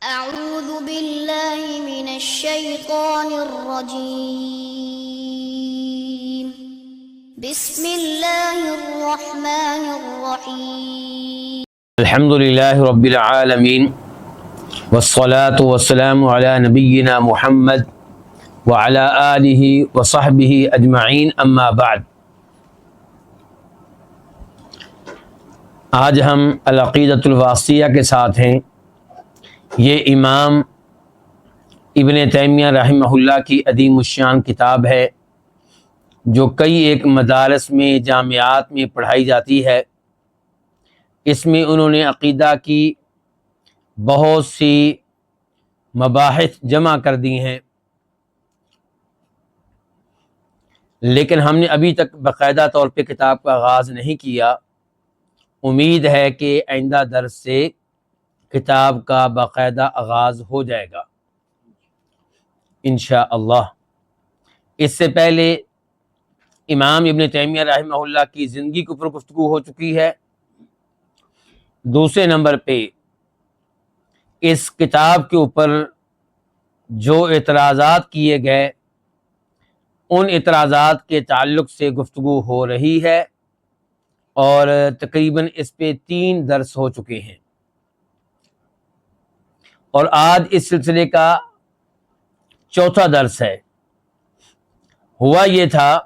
أعوذ بالله من الشيطان الرجيم بسم الله الرحمن الرحيم الحمد لله رب العالمين والصلاة والسلام على نبينا محمد وعلى آله وصحبه أجمعين أما بعد. آج ہم العقیدۃ الواسطیہ کے ساتھ ہیں. یہ امام ابن تیمیہ رحمہ اللہ کی عظیم الشان کتاب ہے جو کئی ایک مدارس میں جامعات میں پڑھائی جاتی ہے. اس میں انہوں نے عقیدہ کی بہت سی مباحث جمع کر دی ہیں، لیکن ہم نے ابھی تک باقاعدہ طور پہ کتاب کا آغاز نہیں کیا. امید ہے کہ آئندہ درس سے کتاب کا باقاعدہ آغاز ہو جائے گا انشاءاللہ. اس سے پہلے امام ابن تیمیہ رحمہ اللہ کی زندگی کے اوپر گفتگو ہو چکی ہے. دوسرے نمبر پہ اس کتاب کے اوپر جو اعتراضات کیے گئے ان اعتراضات کے تعلق سے گفتگو ہو رہی ہے، اور تقریباً اس پہ 3 درس ہو چکے ہیں، اور آج اس سلسلے کا 4تھا درس ہے. ہوا یہ تھا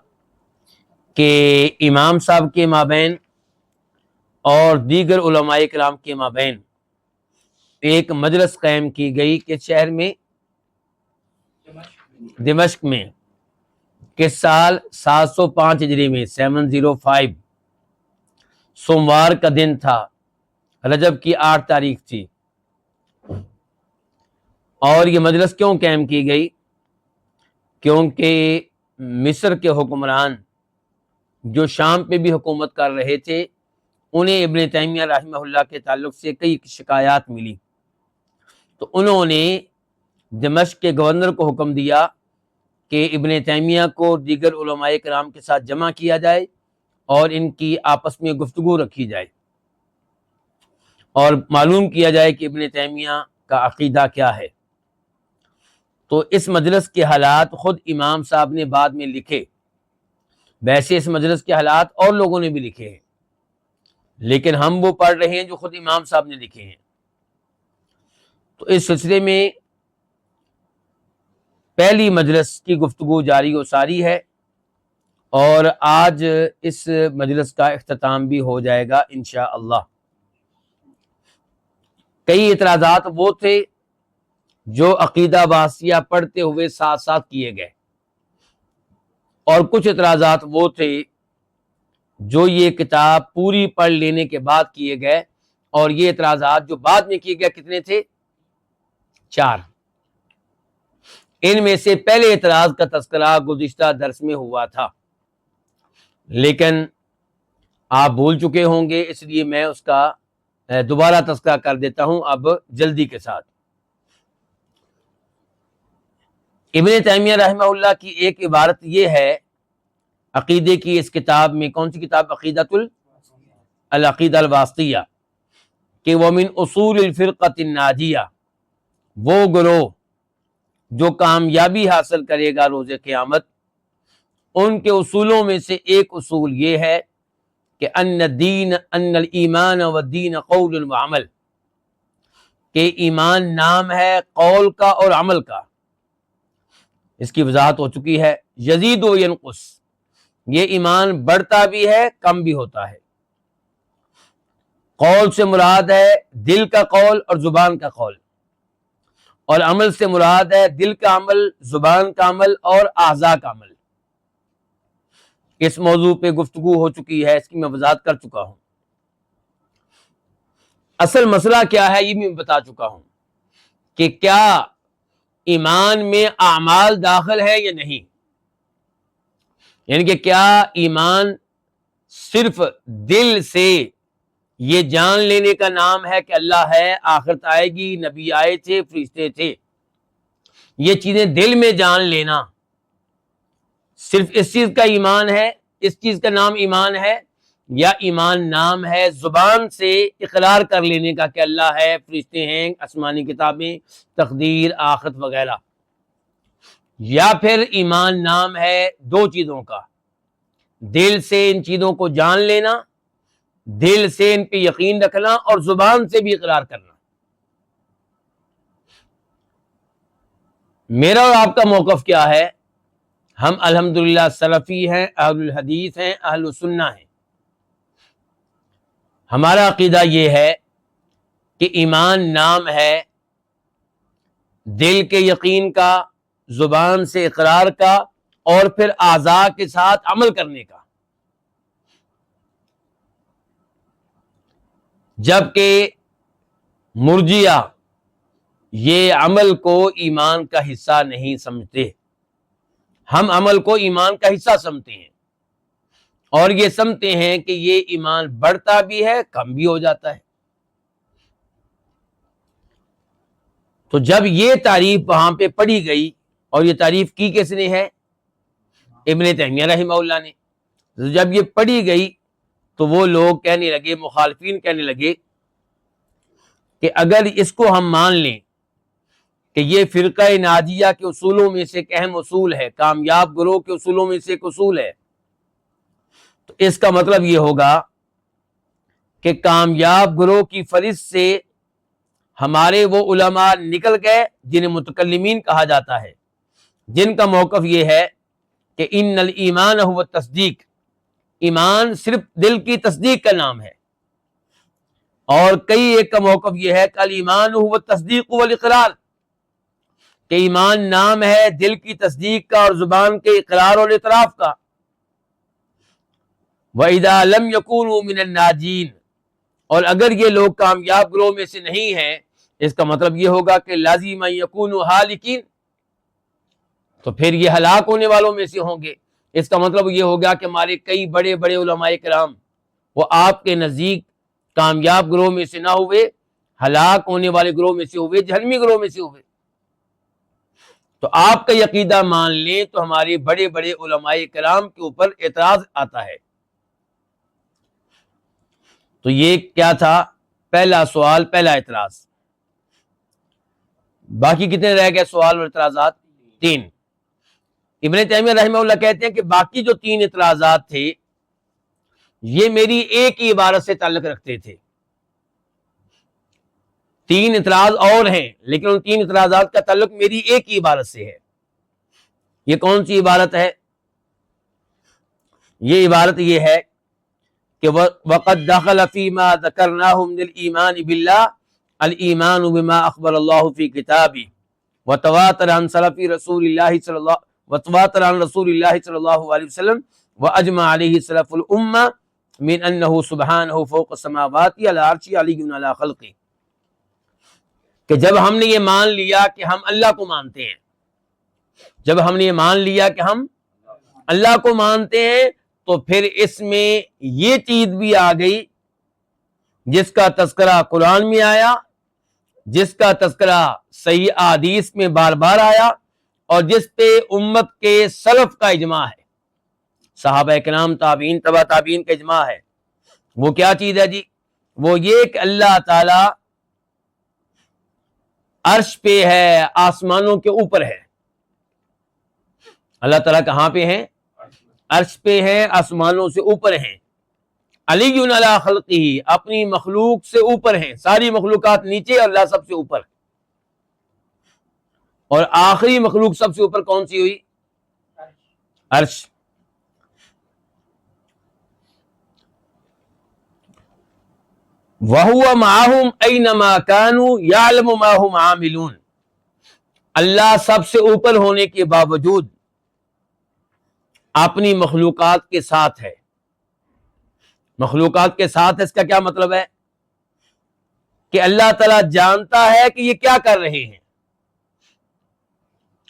کہ امام صاحب کے مابین اور دیگر علماء کرام کے مابین ایک مجلس قائم کی گئی کہ شہر میں دمشق میں کہ سال 705 ہجری میں 705 سوموار کا دن تھا. رجب کی 8 تاریخ تھی. اور یہ مجلس کیوں قائم کی گئی؟ کیونکہ مصر کے حکمران جو شام پہ بھی حکومت کر رہے تھے انہیں ابن تیمیہ رحمہ اللہ کے تعلق سے کئی شکایات ملی، تو انہوں نے دمشق کے گورنر کو حکم دیا کہ ابن تیمیہ کو دیگر علماء کرام کے ساتھ جمع کیا جائے اور ان کی آپس میں گفتگو رکھی جائے اور معلوم کیا جائے کہ ابن تیمیہ کا عقیدہ کیا ہے. تو اس مجلس کے حالات خود امام صاحب نے بعد میں لکھے. ویسے اس مجلس کے حالات اور لوگوں نے بھی لکھے ہیں، لیکن ہم وہ پڑھ رہے ہیں جو خود امام صاحب نے لکھے ہیں. تو اس سلسلے میں پہلی مجلس کی گفتگو جاری و ساری ہے، اور آج اس مجلس کا اختتام بھی ہو جائے گا انشاءاللہ. کئی اعتراضات وہ تھے جو عقیدہ واسطیہ پڑھتے ہوئے ساتھ ساتھ کیے گئے، اور کچھ اعتراضات وہ تھے جو یہ کتاب پوری پڑھ لینے کے بعد کیے گئے. اور یہ اعتراضات جو بعد میں کیے گئے کتنے تھے؟ 4. ان میں سے پہلے اعتراض کا تذکرہ گزشتہ درس میں ہوا تھا، لیکن آپ بھول چکے ہوں گے، اس لیے میں اس کا دوبارہ تذکرہ کر دیتا ہوں اب جلدی کے ساتھ. ابن تیمیہ رحمہ اللہ کی ایک عبارت یہ ہے عقیدے کی اس کتاب میں. کون سی کتاب؟ العقیدہ الواسطیہ، کہ وَمِنْ اصول الفرقۃ الناجیہ، وہ گروہ جو کامیابی حاصل کرے گا روز قیامت، ان کے اصولوں میں سے ایک اصول یہ ہے کہ ان الایمان والدین قول وعمل، کہ ایمان نام ہے قول کا اور عمل کا. اس کی وضاحت ہو چکی ہے. یزید و ینقص، یہ ایمان بڑھتا بھی ہے کم بھی ہوتا ہے. قول سے مراد ہے دل کا قول اور زبان کا قول، اور عمل سے مراد ہے دل کا عمل، زبان کا عمل اور اعضاء کا عمل. اس موضوع پہ گفتگو ہو چکی ہے، اس کی میں وضاحت کر چکا ہوں. اصل مسئلہ کیا ہے یہ بھی میں بتا چکا ہوں کہ کیا ایمان میں اعمال داخل ہے یا نہیں. یعنی کہ کیا ایمان صرف دل سے یہ جان لینے کا نام ہے کہ اللہ ہے، آخرت آئے گی، نبی آئے تھے، فرشتے تھے، یہ چیزیں دل میں جان لینا، صرف اس چیز کا ایمان ہے، اس چیز کا نام ایمان ہے، یا ایمان نام ہے زبان سے اقرار کر لینے کا کہ اللہ ہے، فرشتے ہیں، آسمانی کتابیں، تقدیر، آخرت وغیرہ، یا پھر ایمان نام ہے دو چیزوں کا، دل سے ان چیزوں کو جان لینا، دل سے ان پہ یقین رکھنا، اور زبان سے بھی اقرار کرنا۔ میرا اور آپ کا موقف کیا ہے؟ ہم الحمدللہ سلفی ہیں، اہل الحدیث ہیں، اہل السنہ ہیں۔ ہمارا عقیدہ یہ ہے کہ ایمان نام ہے دل کے یقین کا، زبان سے اقرار کا، اور پھر اعضاء کے ساتھ عمل کرنے کا، جبکہ مرجئہ یہ عمل کو ایمان کا حصہ نہیں سمجھتے۔ ہم عمل کو ایمان کا حصہ سمجھتے ہیں، اور یہ سمجھتے ہیں کہ یہ ایمان بڑھتا بھی ہے، کم بھی ہو جاتا ہے۔ تو جب یہ تعریف وہاں پہ پڑھی گئی، اور یہ تعریف کی کس نے ہے؟ ابن تیمیہ رحمہ اللہ نے۔ جب یہ پڑھی گئی تو وہ لوگ کہنے لگے، مخالفین کہنے لگے کہ اگر اس کو ہم مان لیں کہ یہ فرقہ ناجیہ کے اصولوں میں سے ایک اہم اصول ہے، کامیاب گروہ کے اصولوں میں سے ایک اصول ہے، تو اس کا مطلب یہ ہوگا کہ کامیاب گروہ کی فہرست سے ہمارے وہ علماء نکل گئے جنہیں متکلمین کہا جاتا ہے، جن کا موقف یہ ہے کہ ان الایمان هو التصدیق، ایمان صرف دل کی تصدیق کا نام ہے، اور کئی ایک کا موقف یہ ہے کہ الایمان هو التصدیق والاقرار، کہ ایمان نام ہے دل کی تصدیق کا اور زبان کے اقرار اور اعتراف کا۔ وَإِذَا لَمْ يَكُونُوا مِنَ النَّاجِينَ، اور اگر یہ لوگ کامیاب گروہ میں سے نہیں ہیں، اس کا مطلب یہ ہوگا کہ لازم ان یکونوا ہالکین، تو پھر یہ ہلاک ہونے والوں میں سے ہوں گے۔ اس کا مطلب یہ ہوگا کہ ہمارے کئی بڑے بڑے علماء کرام وہ آپ کے نزدیک کامیاب گروہ میں سے نہ ہوئے، ہلاک ہونے والے گروہ میں سے ہوئے، جہنمی گروہ میں سے ہوئے۔ تو آپ کا عقیدہ مان لیں تو ہمارے بڑے بڑے علماء کرام کے اوپر اعتراض آتا ہے۔ تو یہ کیا تھا؟ پہلا سوال، پہلا اعتراض۔ باقی کتنے رہ گئے سوال اور اعتراضات؟ 3۔ ابن تیمیہ رحمہ اللہ کہتے ہیں کہ باقی جو 3 اعتراضات تھے یہ میری ایک ہی عبارت سے تعلق رکھتے تھے۔ 3 اعتراض اور ہیں، لیکن ان 3 اعتراضات کا تعلق میری ایک ہی عبارت سے ہے۔ یہ کون سی عبارت ہے؟ یہ عبارت یہ ہے کہ وَقَدْ دَخَلَ فِي مَا ذَكَرْنَاهُ مِنَ الْإِيمَانِ بِاللَّهِ الْإِيمَانُ بِمَا أَخْبَرَ اللَّهُ فِي كِتَابِهِ وَتَوَاتَرَ عَنْ سَلَفِ رسول الله صلی اللہ وتواتر عن رسول اللہ صلی اللہ علیہ وسلم وَأَجْمَعَ عَلَيْهِ سَلَفُ الْأُمَّةِ مِنْ أَنَّهُ سُبْحَانَهُ فَوْقَ السَّمَاوَاتِ عَلَى عَرْشِهِ عَلِيٌّ عَلَى خَلْقِهِ، کہ جب ہم نے یہ مان لیا کہ ہم اللہ کو مانتے ہیں، جب ہم نے یہ مان لیا کہ ہم اللہ کو مانتے ہیں، تو پھر اس میں یہ چیز بھی آ گئی جس کا تذکرہ قرآن میں آیا، جس کا تذکرہ صحیح احادیث میں بار بار آیا، اور جس پہ امت کے سلف کا اجماع ہے، صحابہ کرام، تابعین، تبع تابعین کا اجماع ہے۔ وہ کیا چیز ہے جی؟ وہ یہ کہ اللہ تعالی عرش پہ ہے، آسمانوں کے اوپر ہے۔ اللہ تعالیٰ کہاں پہ ہیں؟ عرش پہ ہیں، آسمانوں سے اوپر ہیں۔ علی علی خلقہ، اپنی مخلوق سے اوپر ہیں، ساری مخلوقات نیچے، اللہ سب سے اوپر۔ اور آخری مخلوق سب سے اوپر کون سی ہوئی؟ عرش۔ وَهُوَ مَعَهُمْ أَيْنَمَا كَانُوا يَعْلَمُ مَا هُمْ عَامِلُونَ، اللہ سب سے اوپر ہونے کے باوجود اپنی مخلوقات کے ساتھ ہے۔ مخلوقات کے ساتھ اس کا کیا مطلب ہے؟ کہ اللہ تعالیٰ جانتا ہے کہ یہ کیا کر رہے ہیں،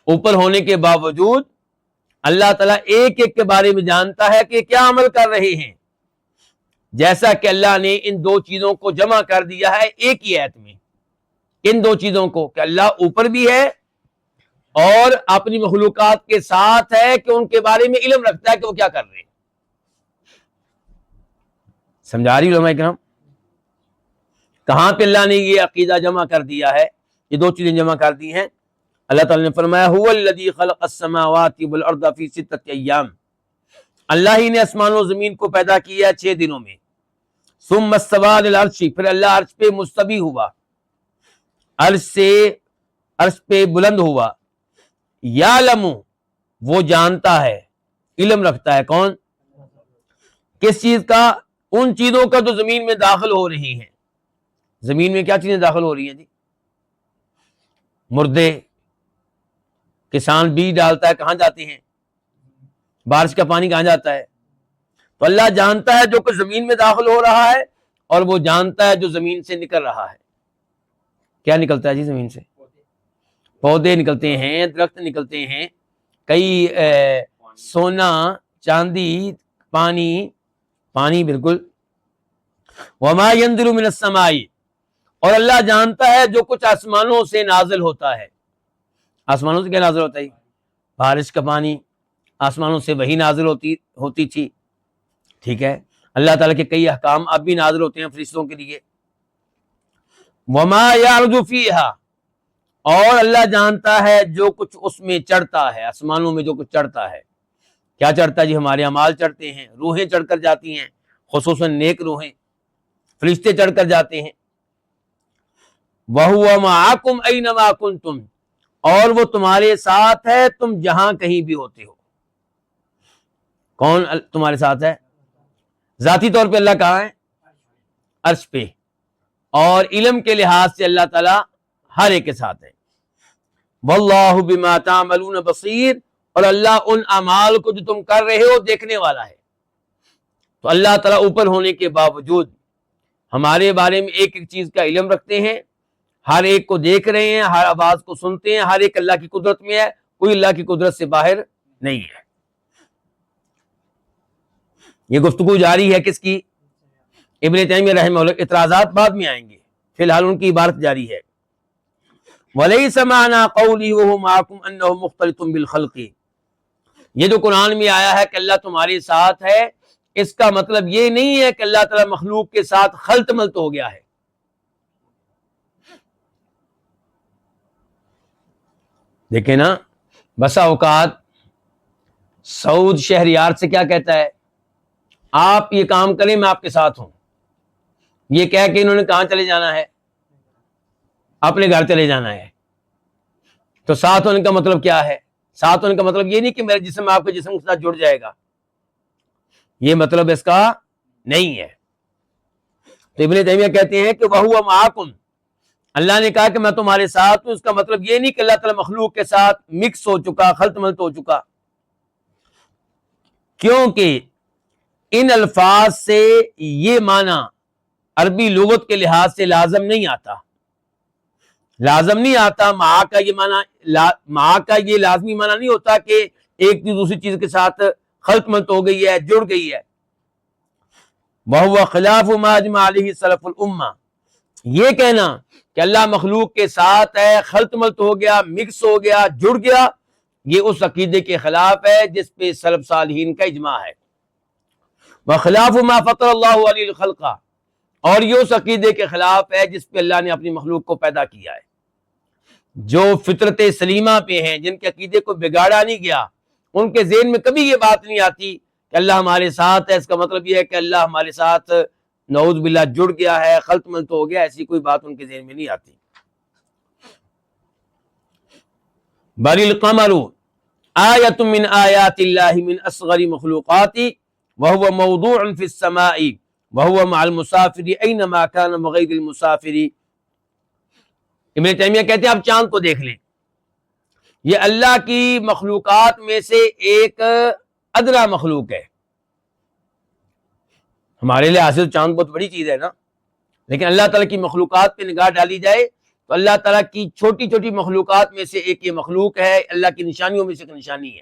اوپر ہونے کے باوجود اللہ تعالیٰ ایک ایک کے بارے میں جانتا ہے کہ یہ کیا عمل کر رہے ہیں، جیسا کہ اللہ نے ان 2 چیزوں کو جمع کر دیا ہے ایک ہی آیت میں، ان 2 چیزوں کو، کہ اللہ اوپر بھی ہے اور اپنی مخلوقات کے ساتھ ہے، کہ ان کے بارے میں علم رکھتا ہے کہ وہ کیا کر رہے ہیں۔ سمجھا رہی علماء کرام؟ کہاں پہ اللہ نے یہ عقیدہ جمع کر دیا ہے؟ یہ دو چیزیں جمع کر دی ہیں. اللہ تعالیٰ نے فرمایا هو الذی خلق السماوات والارض فی 6 ایام، اللہ ہی نے آسمان و زمین کو پیدا کیا 6 دنوں میں. ثم استوى علی العرش، پھر اللہ عرش پہ مستوی ہوا، عرش پہ بلند ہوا. یعلم، وہ جانتا ہے، علم رکھتا ہے. کون؟ کس چیز کا؟ ان چیزوں کا جو زمین میں داخل ہو رہی ہیں. زمین میں کیا چیزیں داخل ہو رہی ہیں جی؟ مردے. کسان بیج ڈالتا ہے، کہاں جاتے ہیں؟ بارش کا پانی کہاں جاتا ہے؟ تو اللہ جانتا ہے جو کچھ زمین میں داخل ہو رہا ہے، اور وہ جانتا ہے جو زمین سے نکل رہا ہے. کیا نکلتا ہے جی زمین سے؟ پودے نکلتے ہیں، درخت نکلتے ہیں، کئی سونا، چاندی، پانی بالکل. وما ينزل من السماء، اور اللہ جانتا ہے جو کچھ آسمانوں سے نازل ہوتا ہے. آسمانوں سے کیا نازل ہوتا ہے؟ بارش کا پانی، آسمانوں سے وہی نازل ہوتی تھی. ٹھیک ہے، اللہ تعالیٰ کے کئی احکام اب بھی نازل ہوتے ہیں فرشتوں کے لیے. وما يعرج فيها، اور اللہ جانتا ہے جو کچھ اس میں چڑھتا ہے، آسمانوں میں جو کچھ چڑھتا ہے. کیا چڑھتا ہے جی؟ ہمارے اعمال چڑھتے ہیں، روحیں چڑھ کر جاتی ہیں، خصوصاً نیک روحیں، فرشتے چڑھ کر جاتے ہیں. وَهُوَ مَعَكُمْ أَيْنَمَا كُنْتُمْ، اور وہ تمہارے ساتھ ہے تم جہاں کہیں بھی ہوتے ہو. کون تمہارے ساتھ ہے؟ ذاتی طور پہ اللہ کہاں ہے؟ عرش پہ. اور علم کے لحاظ سے اللہ تعالیٰ ہر ایک کے ساتھ ہے. واللہ بما تعملون بصیر، اور اللہ ان اعمال کو جو تم کر رہے ہو دیکھنے والا ہے. تو اللہ تعالیٰ اوپر ہونے کے باوجود ہمارے بارے میں ایک ایک چیز کا علم رکھتے ہیں، ہر ایک کو دیکھ رہے ہیں، ہر آواز کو سنتے ہیں. ہر ایک اللہ کی قدرت میں ہے، کوئی اللہ کی قدرت سے باہر نہیں ہے. یہ گفتگو جاری ہے کس کی؟ ابن تیمیہ رحمہ اللہ. اعتراضات بعد میں آئیں گے، فی الحال ان کی عبارت جاری ہے. وَلَيْسَ مَعْنَا قَوْلِهِ وَهُوَ مَعَكُمْ أَنَّهُ مُخْتَلِطٌ بِالْخَلْقِ، یہ جو قرآن میں آیا ہے کہ اللہ تمہارے ساتھ ہے، اس کا مطلب یہ نہیں ہے کہ اللہ تعالیٰ مخلوق کے ساتھ خلط ملط ہو گیا ہے. دیکھیں نا، بسا اوقات سعود شہریار سے کیا کہتا ہے؟ آپ یہ کام کریں، میں آپ کے ساتھ ہوں. یہ کہہ کہ انہوں نے کہاں چلے جانا ہے؟ اپنے گھر چلے جانا ہے. تو ساتھ ہونے کا مطلب کیا ہے؟ ساتھ ہونے کا مطلب یہ نہیں کہ میرا جسم آپ کے جسم کے ساتھ جڑ جائے گا، یہ مطلب اس کا نہیں ہے. تو ابن تیمیہ کہتے ہیں کہ وَهُوَ مَعَكُمْ، اللہ نے کہا کہ میں تمہارے ساتھ ہوں، اس کا مطلب یہ نہیں کہ اللہ تعالیٰ مخلوق کے ساتھ مکس ہو چکا، خلط ملط ہو چکا. کیونکہ ان الفاظ سے یہ معنی عربی لغت کے لحاظ سے لازم نہیں آتا. مع کا یہ معنی، مع کا یہ لازمی معنی نہیں ہوتا کہ ایک چیز دوسری چیز کے ساتھ خلط ملط ہو گئی ہے، جڑ گئی ہے. وَهُوَ خِلَافُ مَا أَجْمَعَ عَلَيْهِ سَلَفُ الْأُمَّةِ، یہ کہنا کہ اللہ مخلوق کے ساتھ ہے، خلط ملط ہو گیا، مکس ہو گیا، جڑ گیا، یہ اس عقیدے کے خلاف ہے جس پہ سلف صالحین کا اجماع ہے. وَخِلَافُ مَا فَطَرَ اللَّهُ عَلَيْهِ الْخَلْقَ، اور یہ اس عقیدے کے خلاف ہے جس پہ اللہ نے اپنی مخلوق کو پیدا کیا ہے. جو فطرت سلیمہ پہ ہیں، جن کے عقیدے کو بگاڑا نہیں گیا، ان کے ذہن میں کبھی یہ بات نہیں آتی کہ اللہ ہمارے ساتھ ہے، اس کا مطلب یہ ہے کہ اللہ ہمارے ساتھ نعوذ باللہ جڑ گیا ہے، خلط ملط ہو گیا. ایسی کوئی بات ان کے ذہن میں نہیں آتی. بل القمر آیۃ من آیات اللہ من اصغر مخلوقات وهو موضوع فی السماء وهو مع المسافر اینما کان وغیر المسافر. ابن تیمیہ کہتے ہیں آپ چاند کو دیکھ لیں، یہ اللہ کی مخلوقات میں سے ایک ادنا مخلوق ہے. ہمارے لیے حاصل چاند بہت بڑی چیز ہے نا، لیکن اللہ تعالیٰ کی مخلوقات پہ نگاہ ڈالی جائے تو اللہ تعالیٰ کی چھوٹی چھوٹی مخلوقات میں سے ایک یہ مخلوق ہے، اللہ کی نشانیوں میں سے ایک نشانی ہے.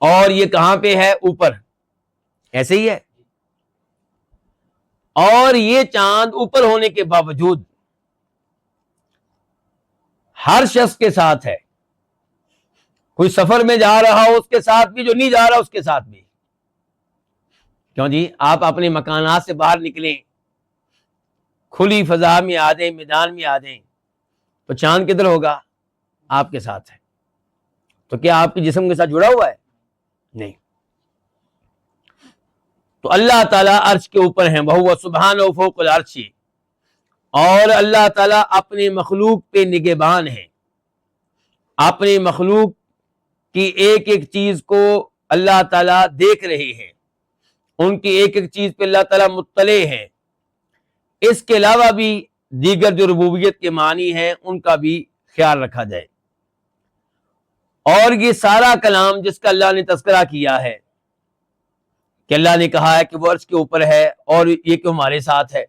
اور یہ کہاں پہ ہے؟ اوپر. ایسے ہی ہے. اور یہ چاند اوپر ہونے کے باوجود ہر شخص کے ساتھ ہے. کوئی سفر میں جا رہا ہو اس کے ساتھ بھی، جو نہیں جا رہا اس کے ساتھ بھی. کیوں جی؟ آپ اپنے مکانات سے باہر نکلیں، کھلی فضا میں آ جائیں، میدان میں آ جائیں، تو چاند کدھر ہوگا؟ آپ کے ساتھ ہے۔ تو کیا آپ کے جسم کے ساتھ جڑا ہوا ہے؟ نہیں۔ تو اللہ تعالیٰ عرش کے اوپر ہیں، وَهُوَ سُبْحَانَهُ فَوْقَ الْعَرْشِ، اور اللہ تعالیٰ اپنے مخلوق پہ نگہبان ہیں، اپنے مخلوق کی ایک ایک چیز کو اللہ تعالیٰ دیکھ رہے ہیں، ان کی ایک ایک چیز پہ اللہ تعالیٰ مطلع ہیں۔ اس کے علاوہ بھی دیگر جو ربوبیت کے معنی ہیں ان کا بھی خیال رکھا جائے۔ اور یہ سارا کلام جس کا اللہ نے تذکرہ کیا ہے کہ اللہ نے کہا ہے کہ وہ عرش کے اوپر ہے، اور یہ کہ ہمارے ساتھ ہے۔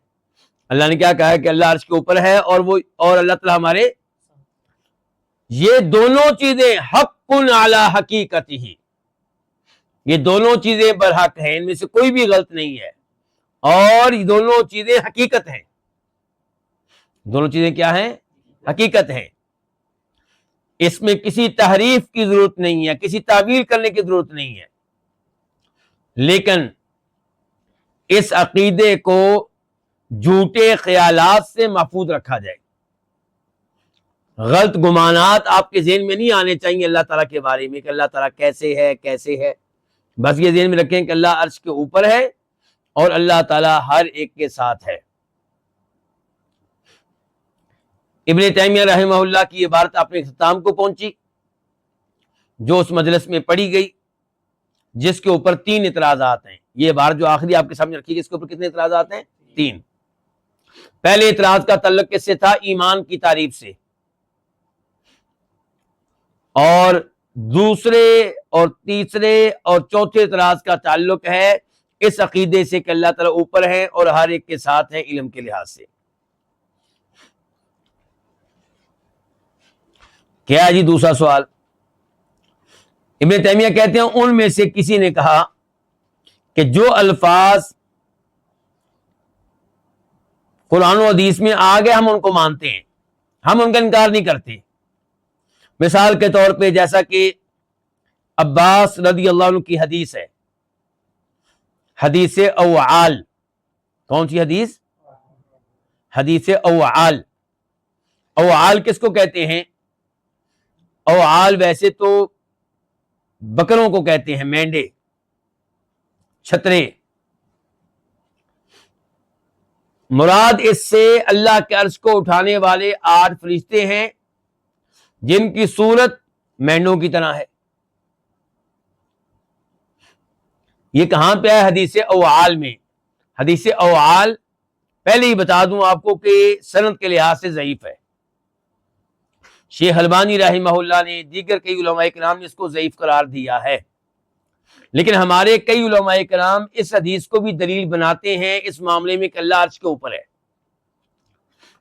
اللہ نے کیا کہا ہے کہ اللہ عرش کے اوپر ہے اور اللہ تعالیٰ ہمارے، یہ دونوں چیزیں حق علی حقیقتہ، یہ دونوں چیزیں برحق ہیں، ان میں سے کوئی بھی غلط نہیں ہے، اور یہ دونوں چیزیں حقیقت ہیں۔ دونوں چیزیں کیا ہیں؟ حقیقت ہیں۔ اس میں کسی تحریف کی ضرورت نہیں ہے، کسی تعویل کرنے کی ضرورت نہیں ہے۔ لیکن اس عقیدے کو جھوٹے خیالات سے محفوظ رکھا جائے۔ غلط گمانات آپ کے ذہن میں نہیں آنے چاہیے اللہ تعالیٰ کے بارے میں کہ اللہ تعالیٰ کیسے ہے کیسے ہے۔ بس یہ ذہن میں رکھیں کہ اللہ عرش کے اوپر ہے اور اللہ تعالیٰ ہر ایک کے ساتھ ہے۔ ابن تیمیہ رحمہ اللہ کی عبارت اپنے اختتام کو پہنچی، جو اس مجلس میں پڑھی گئی، جس کے اوپر 3 اعتراضات ہیں۔ یہ عبارت جو آخری آپ کے سامنے رکھی گئی، اس کے اوپر کتنے اعتراضات ہیں؟ 3۔ پہلے اعتراض کا تعلق کس سے تھا؟ ایمان کی تعریف سے، اور دوسرے اور تیسرے اور چوتھے اعتراض کا تعلق ہے اس عقیدے سے کہ اللہ تعالیٰ اوپر ہے اور ہر ایک کے ساتھ ہے علم کے لحاظ سے۔ کیا ہے جی دوسرا سوال؟ ابن تیمیہ کہتے ہیں ان میں سے کسی نے کہا کہ جو الفاظ قرآن و حدیث میں آ گئے ہم ان کو مانتے ہیں، ہم ان کا انکار نہیں کرتے۔ مثال کے طور پہ جیسا کہ عباس رضی اللہ عنہ کی حدیث ہے، حدیث اوعال۔ کون سی حدیث؟ حدیث اوعال۔ اوعال کس کو کہتے ہیں؟ اوعال ویسے تو بکروں کو کہتے ہیں، مینڈے، چھترے۔ مراد اس سے اللہ کے عرش کو اٹھانے والے 8 فرشتے ہیں جن کی صورت مینڈوں کی طرح ہے۔ یہ کہاں پہ ہے؟ حدیث اوعال میں۔ حدیث اوعال پہلے ہی بتا دوں آپ کو کہ سند کے لحاظ سے ضعیف ہے۔ شیخ البانی رحمہ اللہ نے، دیگر کئی علماء کرام نے اس کو ضعیف قرار دیا ہے، لیکن ہمارے کئی علماء کرام اس حدیث کو بھی دلیل بناتے ہیں اس معاملے میں کہ اللہ عرش کے اوپر ہے۔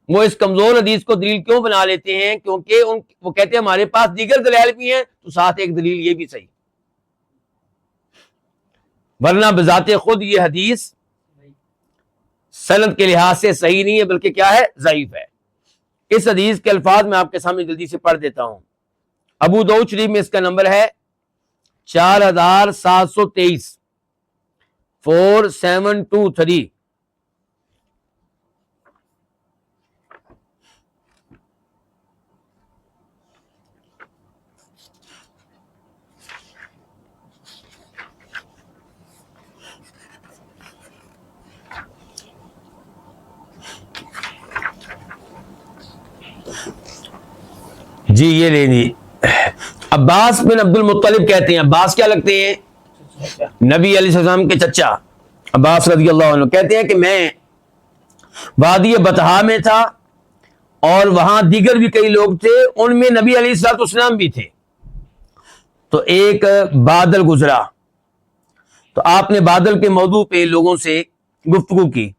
وہ اس کمزور حدیث کو دلیل کیوں بنا لیتے ہیں؟ کیونکہ وہ کہتے ہیں ہمارے پاس دیگر دلائل بھی ہیں، تو ساتھ ایک دلیل یہ بھی صحیح، ورنہ بذات خود یہ حدیث سند کے لحاظ سے صحیح نہیں ہے، بلکہ کیا ہے؟ ضعیف ہے۔ اس حدیث کے الفاظ میں آپ کے سامنے جلدی سے پڑھ دیتا ہوں۔ ابو داؤد شریف میں اس کا نمبر ہے 4723، 4723۔ جی یہ لے جی، عباس بن عبد المطلب کہتے ہیں، عباس کیا لگتے ہیں؟ نبی علیہ السلام کے چچا عباس رضی اللہ عنہ کہتے ہیں کہ میں وادی بطحا میں تھا اور وہاں دیگر بھی کئی لوگ تھے، ان میں نبی علیہ السلام بھی تھے۔ تو ایک بادل گزرا تو آپ نے بادل کے موضوع پہ لوگوں سے گفتگو کی۔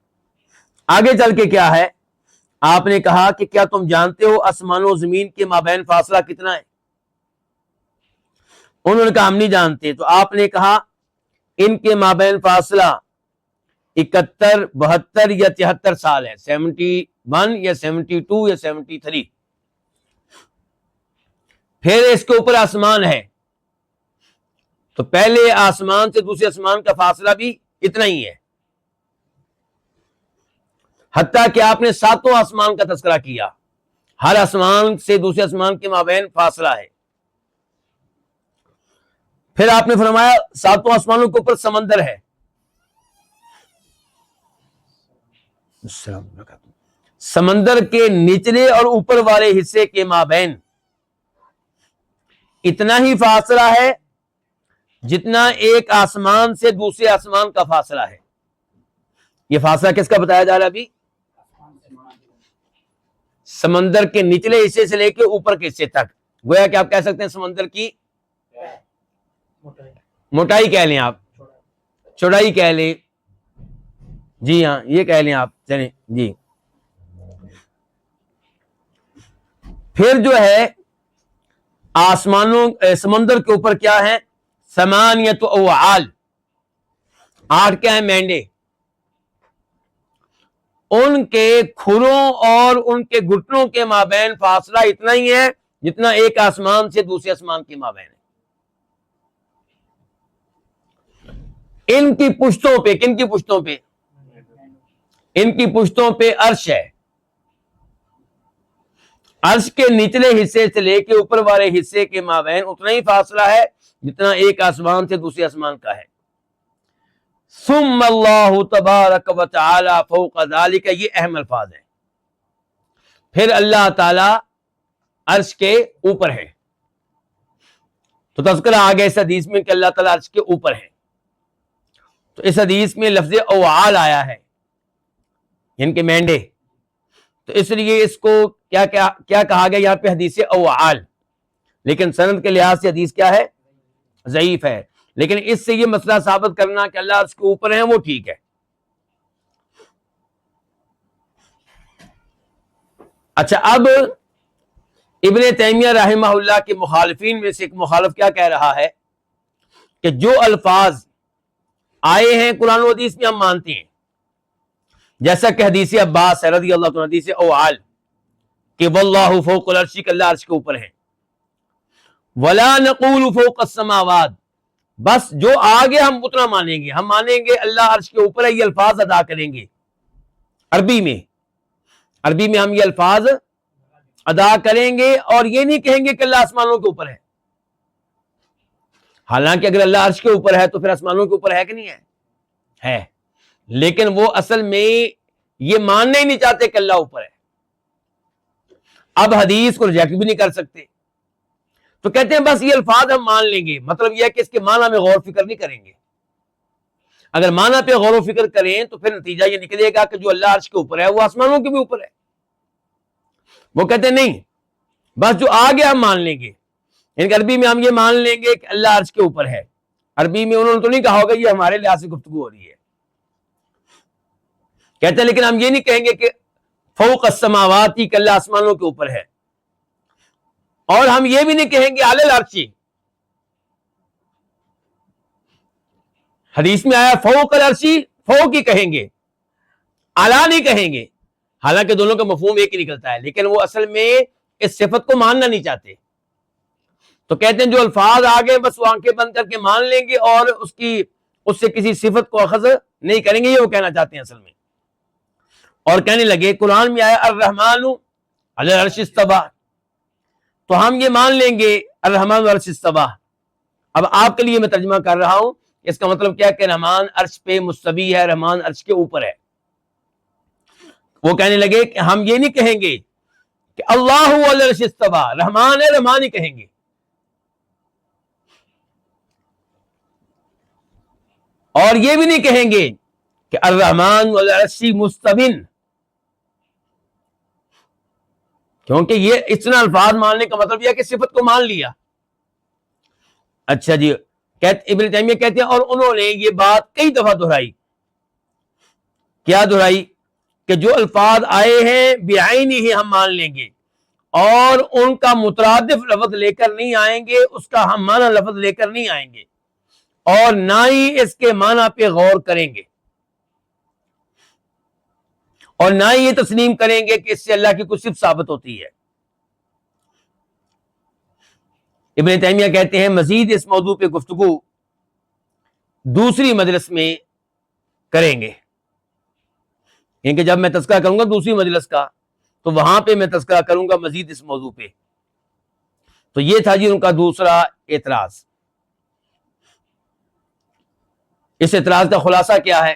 آگے چل کے کیا ہے؟ آپ نے کہا کہ کیا تم جانتے ہو آسمان و زمین کے مابین فاصلہ کتنا ہے؟ انہوں نے کہا ہم نہیں جانتے۔ تو آپ نے کہا ان کے مابین فاصلہ 71، 72 یا 73 سال ہے، 71 یا 72 یا 73۔ پھر اس کے اوپر آسمان ہے، تو پہلے آسمان سے دوسرے آسمان کا فاصلہ بھی اتنا ہی ہے. حتیٰ کہ آپ نے 7 آسمان کا تذکرہ کیا، ہر آسمان سے دوسرے آسمان کے مابین فاصلہ ہے. پھر آپ نے فرمایا 7 آسمانوں کے اوپر سمندر ہے. سمندر کے نچلے اور اوپر والے حصے کے مابین اتنا ہی فاصلہ ہے جتنا ایک آسمان سے دوسرے آسمان کا فاصلہ ہے. یہ فاصلہ کس کا بتایا جا رہا ہے ابھی؟ سمندر کے نچلے حصے سے لے کے اوپر کے حصے تک. گویا کہ آپ کہہ سکتے ہیں سمندر کی موٹائی کہہ لیں، آپ چوڑائی کہہ لیں، جی ہاں یہ کہہ لیں آپ، چلیں جی. پھر جو ہے آسمانوں سمندر کے اوپر کیا ہے؟ ثمانیۃ اوعال، 8 کیا ہے؟ مینڈے. ان کے کھروں اور ان کے گھٹنوں کے مابین فاصلہ اتنا ہی ہے جتنا ایک آسمان سے دوسرے آسمان کے مابین ہے. ان کی پشتوں پہ، کن کی پشتوں پہ؟ ان کی پشتوں پہ عرش ہے. عرش کے نچلے حصے سے لے کے اوپر والے حصے کے مابین اتنا ہی فاصلہ ہے جتنا ایک آسمان سے دوسرے آسمان کا ہے. ثم اللہ تبارک و تعالی فوق ذالک، یہ اہم الفاظ ہیں. پھر اللہ تعالی عرش کے اوپر ہے. تو تذکرہ آ گیا اس حدیث میں کہ اللہ تعالی عرش کے اوپر ہے. تو اس حدیث میں لفظ اوعال آیا ہے، ان کے مینڈے. تو اس لیے اس کو کیا کہا گیا یہاں پہ؟ حدیث اوعال. لیکن سند کے لحاظ سے حدیث کیا ہے؟ ضعیف ہے. لیکن اس سے یہ مسئلہ ثابت کرنا کہ اللہ عرش کے اوپر ہیں وہ ٹھیک ہے. اچھا، اب ابن تیمیہ رحمہ اللہ کے مخالفین میں سے ایک مخالف کیا کہہ رہا ہے کہ جو الفاظ آئے ہیں قرآن و حدیث میں ہم مانتے ہیں، جیسا کہ حدیث عباس رضی اللہ عنہ، حدیث اوعال کہ واللہ فوق العرش، کہ اللہ عرش کے اوپر ہے. ولا نقول فوق السماوات، بس جو آگے ہم اتنا مانیں گے. ہم مانیں گے اللہ عرش کے اوپر ہے، یہ الفاظ ادا کریں گے عربی میں ہم یہ الفاظ ادا کریں گے، اور یہ نہیں کہیں گے کہ اللہ آسمانوں کے اوپر ہے. حالانکہ اگر اللہ عرش کے اوپر ہے تو پھر آسمانوں کے اوپر ہے کہ نہیں ہے؟ لیکن وہ اصل میں یہ ماننا ہی نہیں چاہتے کہ اللہ اوپر ہے. اب حدیث کو ریجیکٹ بھی نہیں کر سکتے، تو کہتے ہیں بس یہ الفاظ ہم مان لیں گے. مطلب یہ ہے کہ اس کے معنی میں غور و فکر نہیں کریں گے. اگر معنی پہ غور و فکر کریں تو پھر نتیجہ یہ نکلے گا کہ جو اللہ عرش کے اوپر ہے وہ آسمانوں کے بھی اوپر ہے. وہ کہتے ہیں نہیں، بس جو آگے ہم مان لیں گے. یعنی کہ عربی میں ہم یہ مان لیں گے کہ اللہ عرش کے اوپر ہے. عربی میں انہوں نے تو نہیں کہا ہوگا یہ ہمارے لحاظ سے گفتگو ہو رہی ہے. کہتے ہیں لیکن ہم یہ نہیں کہیں گے کہ فوق السماوات، کہ اللہ آسمانوں کے اوپر ہے. اور ہم یہ بھی نہیں کہیں گے علی العرش. حدیث میں آیا فوق العرش، فوق ہی کہیں گے، اعلیٰ نہیں کہیں گے. حالانکہ دونوں کا مفہوم ایک ہی نکلتا ہے، لیکن وہ اصل میں اس صفت کو ماننا نہیں چاہتے. تو کہتے ہیں جو الفاظ آگے بس وہ آنکھیں بند کر کے مان لیں گے اور اس سے کسی صفت کو اخذ نہیں کریں گے. یہ وہ کہنا چاہتے ہیں اصل میں. اور کہنے لگے قرآن میں آیا الرحمن علی العرش استویٰ، تو ہم یہ مان لیں گے الرحمن علی العرش استویٰ. اب آپ کے لیے میں ترجمہ کر رہا ہوں، اس کا مطلب کیا کہ رحمان عرش پہ مستوی ہے، رحمان عرش کے اوپر ہے. وہ کہنے لگے کہ ہم یہ نہیں کہیں گے کہ اللہ علی العرش استویٰ، رحمان ہے، رحمان ہی کہیں گے. اور یہ بھی نہیں کہیں گے کہ الرحمن علی العرش مستوٍ، کیونکہ یہ اتنا الفاظ ماننے کا مطلب یہ ہے کہ صفت کو مان لیا. اچھا جی، ابن تیمیہ کہتے ہیں اور انہوں نے یہ بات کئی دفعہ دہرائی. کیا دہرائی؟ کہ جو الفاظ آئے ہیں بعینی ہی ہم مان لیں گے، اور ان کا مترادف لفظ لے کر نہیں آئیں گے، اس کا ہم معنی لفظ لے کر نہیں آئیں گے، اور نہ ہی اس کے معنی پہ غور کریں گے، اور نہ ہی یہ تسلیم کریں گے کہ اس سے اللہ کی کچھ صفت ثابت ہوتی ہے. ابن تیمیہ کہتے ہیں مزید اس موضوع پہ گفتگو دوسری مجلس میں کریں گے، کیونکہ جب میں تذکرہ کروں گا دوسری مجلس کا تو وہاں پہ میں تذکرہ کروں گا مزید اس موضوع پہ۔ تو یہ تھا جی ان کا دوسرا اعتراض۔ اس اعتراض کا خلاصہ کیا ہے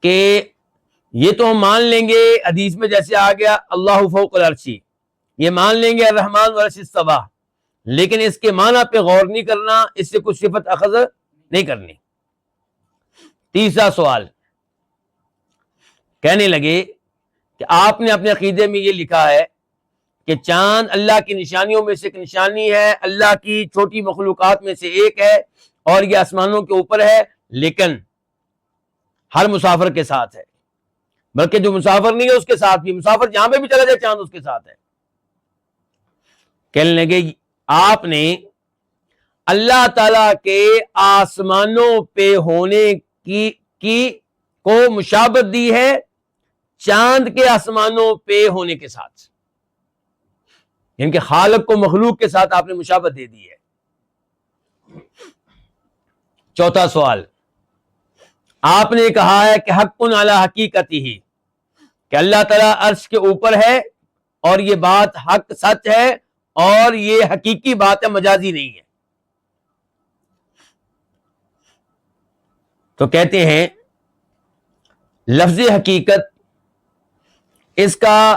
کہ یہ تو ہم مان لیں گے حدیث میں جیسے آ گیا اللہ فوق العرش، یہ مان لیں گے الرحمن والعرش استویٰ، لیکن اس کے معنی پہ غور نہیں کرنا، اس سے کچھ صفت اخذ نہیں کرنی۔ تیسرا سوال، کہنے لگے کہ آپ نے اپنے عقیدے میں یہ لکھا ہے کہ چاند اللہ کی نشانیوں میں سے ایک نشانی ہے، اللہ کی چھوٹی مخلوقات میں سے ایک ہے، اور یہ آسمانوں کے اوپر ہے، لیکن ہر مسافر کے ساتھ ہے، بلکہ جو مسافر نہیں ہے اس کے ساتھ بھی، مسافر جہاں پہ بھی چلا جائے چاند اس کے ساتھ ہے۔ کہنے لگے آپ نے اللہ تعالی کے آسمانوں پہ ہونے کی کو مشابہت دی ہے چاند کے آسمانوں پہ ہونے کے ساتھ، یعنی کہ خالق کو مخلوق کے ساتھ آپ نے مشابہت دے دی ہے۔ چوتھا سوال، آپ نے کہا ہے کہ حق علی حقیقتہ، کہ اللہ تعالیٰ عرش کے اوپر ہے اور یہ بات حق سچ ہے اور یہ حقیقی بات ہے، مجازی نہیں ہے۔ تو کہتے ہیں لفظ حقیقت اس کا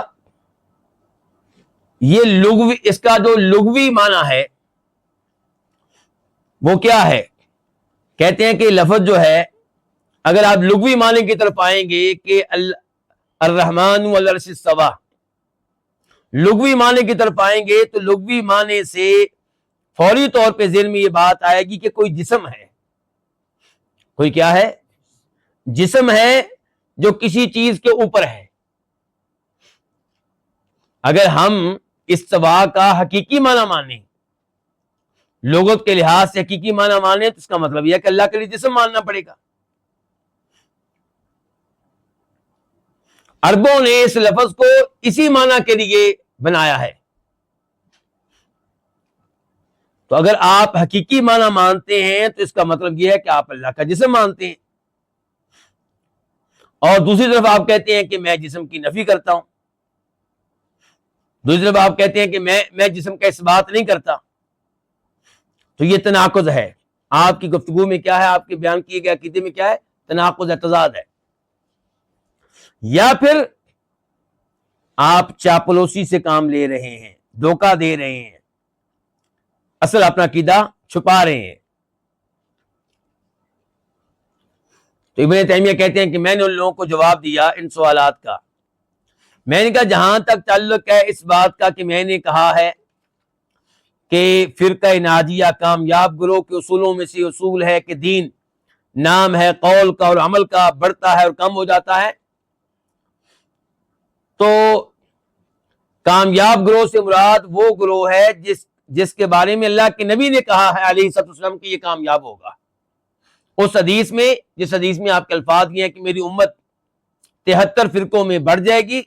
جو لغوی معنی ہے وہ کیا ہے؟ کہتے ہیں کہ لفظ جو ہے اگر آپ لغوی معنی کی طرف آئیں گے کہ الرحمن والعرش استویٰ، لغوی معنی کی طرف آئیں گے تو لغوی معنی سے فوری طور پہ ذہن میں یہ بات آئے گی کہ کوئی جسم ہے، کوئی کیا ہے؟ جسم ہے جو کسی چیز کے اوپر ہے۔ اگر ہم استواء کا حقیقی معنی مانیں، لغت کے لحاظ سے حقیقی معنی مانیں، تو اس کا مطلب یہ ہے کہ اللہ کے لیے جسم ماننا پڑے گا۔ عربوں نے اس لفظ کو اسی معنی کے لیے بنایا ہے۔ تو اگر آپ حقیقی معنی مانتے ہیں تو اس کا مطلب یہ ہے کہ آپ اللہ کا جسم مانتے ہیں، اور دوسری طرف آپ کہتے ہیں کہ میں جسم کی نفی کرتا ہوں، دوسری طرف آپ کہتے ہیں کہ میں جسم کا اس بات نہیں کرتا۔ تو یہ تناقض ہے، آپ کی گفتگو میں کیا ہے، آپ کے بیان کیے گئے عقیدے میں کیا ہے؟ تناقض ہے، تضاد ہے۔ یا پھر آپ چاپلوسی سے کام لے رہے ہیں، دھوکہ دے رہے ہیں، اصل اپنا عقیدہ چھپا رہے ہیں۔ تو ابن تیمیہ کہتے ہیں کہ میں نے ان لوگوں کو جواب دیا ان سوالات کا، میں نے کہا جہاں تک تعلق ہے اس بات کا کہ میں نے کہا ہے کہ فرقہ ناجیہ کامیاب گروہ کے اصولوں میں سے اصول ہے کہ دین نام ہے قول کا اور عمل کا، بڑھتا ہے اور کم ہو جاتا ہے، تو کامیاب گروہ سے مراد وہ گروہ ہے جس کے بارے میں اللہ کے نبی نے کہا ہے علیہ الصلوۃ والسلام کہ یہ کامیاب ہوگا۔ اس حدیث میں، جس حدیث میں آپ کے الفاظ یہ ہیں کہ میری امت 73 فرقوں میں بڑھ جائے گی،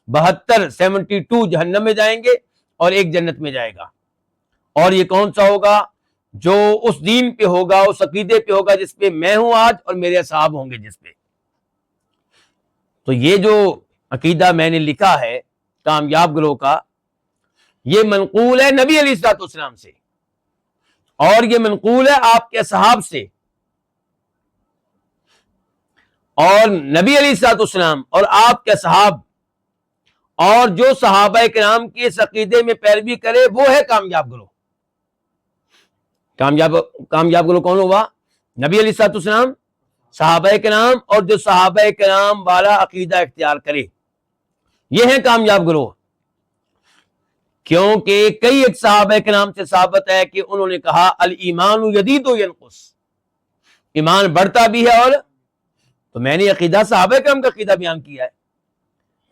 72 جہنم میں جائیں گے اور ایک جنت میں جائے گا، اور یہ کون سا ہوگا؟ جو اس دین پہ ہوگا، اس عقیدے پہ ہوگا جس پہ میں ہوں آج اور میرے اصحاب ہوں گے جس پہ۔ تو یہ جو عقیدہ میں نے لکھا ہے کامیاب گروہ کا، یہ منقول ہے نبی علیہ الصلوۃ والسلام سے، اور یہ منقول ہے آپ کے اصحاب سے، اور نبی علیہ الصلوۃ والسلام اور آپ کے اصحاب اور جو صحابہ کرام کے اس عقیدے میں پیروی کرے وہ ہے کامیاب گروہ۔ کامیاب گروہ کون ہوا؟ نبی علیہ الصلوۃ والسلام، صحابہ کرام، اور جو صحابہ کرام والا عقیدہ اختیار کرے، یہ ہے کامیاب گروہ۔ کیونکہ کئی ایک صحابہ کرام سے ثابت ہے کہ انہوں نے کہا الایمان یزید و ینقص، ایمان بڑھتا بھی ہے اور، تو میں نے عقیدہ صحابہ کرام کا عقیدہ بیان کیا ہے۔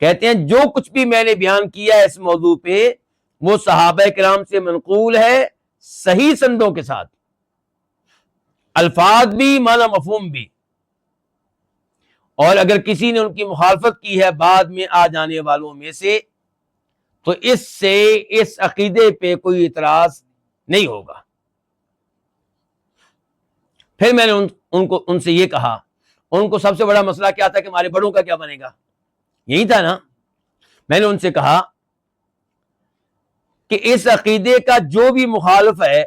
کہتے ہیں جو کچھ بھی میں نے بیان کیا ہے اس موضوع پہ وہ صحابہ کرام سے منقول ہے، صحیح سندوں کے ساتھ، الفاظ بھی معنی مفہوم بھی، اور اگر کسی نے ان کی مخالفت کی ہے بعد میں آ جانے والوں میں سے تو اس سے اس عقیدے پہ کوئی اعتراض نہیں ہوگا۔ پھر میں نے ان سے یہ کہا ان کو سب سے بڑا مسئلہ کیا تھا کہ ہمارے بڑوں کا کیا بنے گا، یہی تھا نا. میں نے ان سے کہا کہ اس عقیدے کا جو بھی مخالف ہے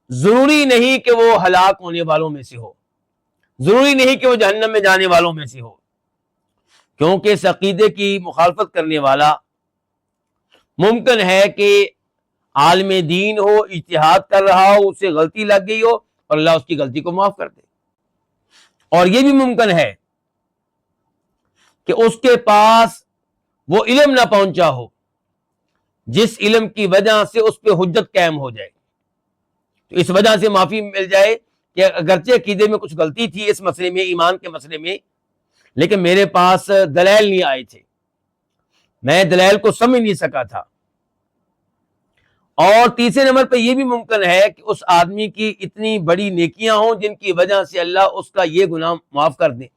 ضروری نہیں کہ وہ ہلاک ہونے والوں میں سے ہو، ضروری نہیں کہ وہ جہنم میں جانے والوں میں سے ہو، کیونکہ اس عقیدے کی مخالفت کرنے والا ممکن ہے کہ عالم دین ہو، اجتہاد کر رہا ہو، اسے غلطی لگ گئی ہو اور اللہ اس کی غلطی کو معاف کر دے، اور یہ بھی ممکن ہے کہ اس کے پاس وہ علم نہ پہنچا ہو جس علم کی وجہ سے اس پہ حجت قائم ہو جائے، تو اس وجہ سے معافی مل جائے کہ اگرچہ عقیدے میں کچھ غلطی تھی اس مسئلے میں، ایمان کے مسئلے میں، لیکن میرے پاس دلائل نہیں آئے تھے، میں دلائل کو سمجھ نہیں سکا تھا. اور تیسرے نمبر پہ یہ بھی ممکن ہے کہ اس آدمی کی اتنی بڑی نیکیاں ہوں جن کی وجہ سے اللہ اس کا یہ گناہ معاف کر دے.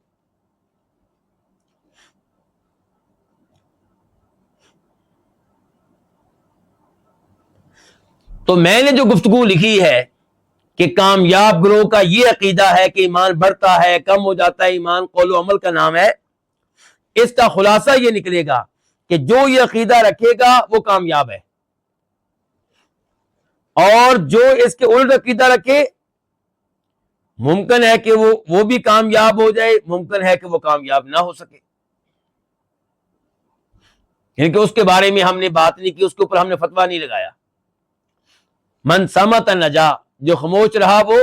تو میں نے جو گفتگو لکھی ہے کہ کامیاب گروہ کا یہ عقیدہ ہے کہ ایمان بڑھتا ہے، کم ہو جاتا ہے، ایمان قول و عمل کا نام ہے، اس کا خلاصہ یہ نکلے گا کہ جو یہ عقیدہ رکھے گا وہ کامیاب ہے، اور جو اس کے الٹ عقیدہ رکھے ممکن ہے کہ وہ بھی کامیاب ہو جائے، ممکن ہے کہ وہ کامیاب نہ ہو سکے. یعنی کہ اس کے بارے میں ہم نے بات نہیں کی، اس کے اوپر ہم نے فتویٰ نہیں لگایا. من سمت نجا، جو خاموش رہا وہ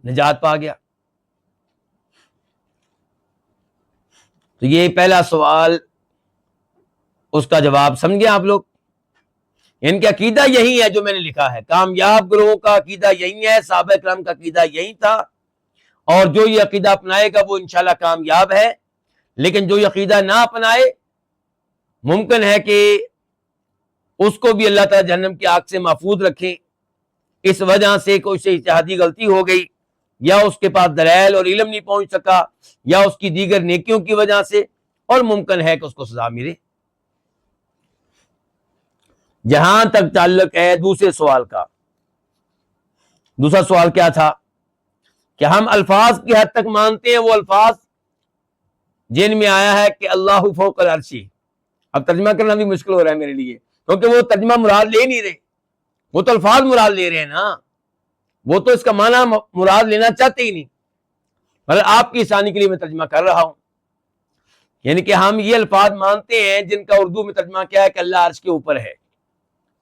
نجات پا گیا. تو یہ پہلا سوال، اس کا جواب سمجھے آپ لوگ. ان کا عقیدہ یہی ہے جو میں نے لکھا ہے، کامیاب گروہوں کا عقیدہ یہی ہے، صحابہ کرام کا عقیدہ یہی تھا، اور جو یہ عقیدہ اپنائے گا وہ انشاءاللہ کامیاب ہے. لیکن جو یہ عقیدہ نہ اپنائے ممکن ہے کہ اس کو بھی اللہ تعالیٰ جہنم کی آگ سے محفوظ رکھے، اس وجہ سے کوئی سے اجتہادی غلطی ہو گئی، یا اس کے پاس دلائل اور علم نہیں پہنچ سکا، یا اس کی دیگر نیکیوں کی وجہ سے، اور ممکن ہے کہ اس کو سزا ملے. جہاں تک تعلق ہے دوسرے سوال کا، دوسرا سوال کیا تھا کہ ہم الفاظ کی حد تک مانتے ہیں وہ الفاظ جن میں آیا ہے کہ اللہ فوق العرش. اب ترجمہ کرنا بھی مشکل ہو رہا ہے میرے لیے، کیونکہ وہ ترجمہ مراد لے نہیں رہے، وہ تو الفاظ مراد لے رہے ہیں نا، وہ تو اس کا معنی مراد لینا چاہتے ہی نہیں، مگر آپ کی آسانی کے لیے میں ترجمہ کر رہا ہوں. یعنی کہ ہم یہ الفاظ مانتے ہیں جن کا اردو میں ترجمہ کیا ہے کہ اللہ عرش کے اوپر ہے،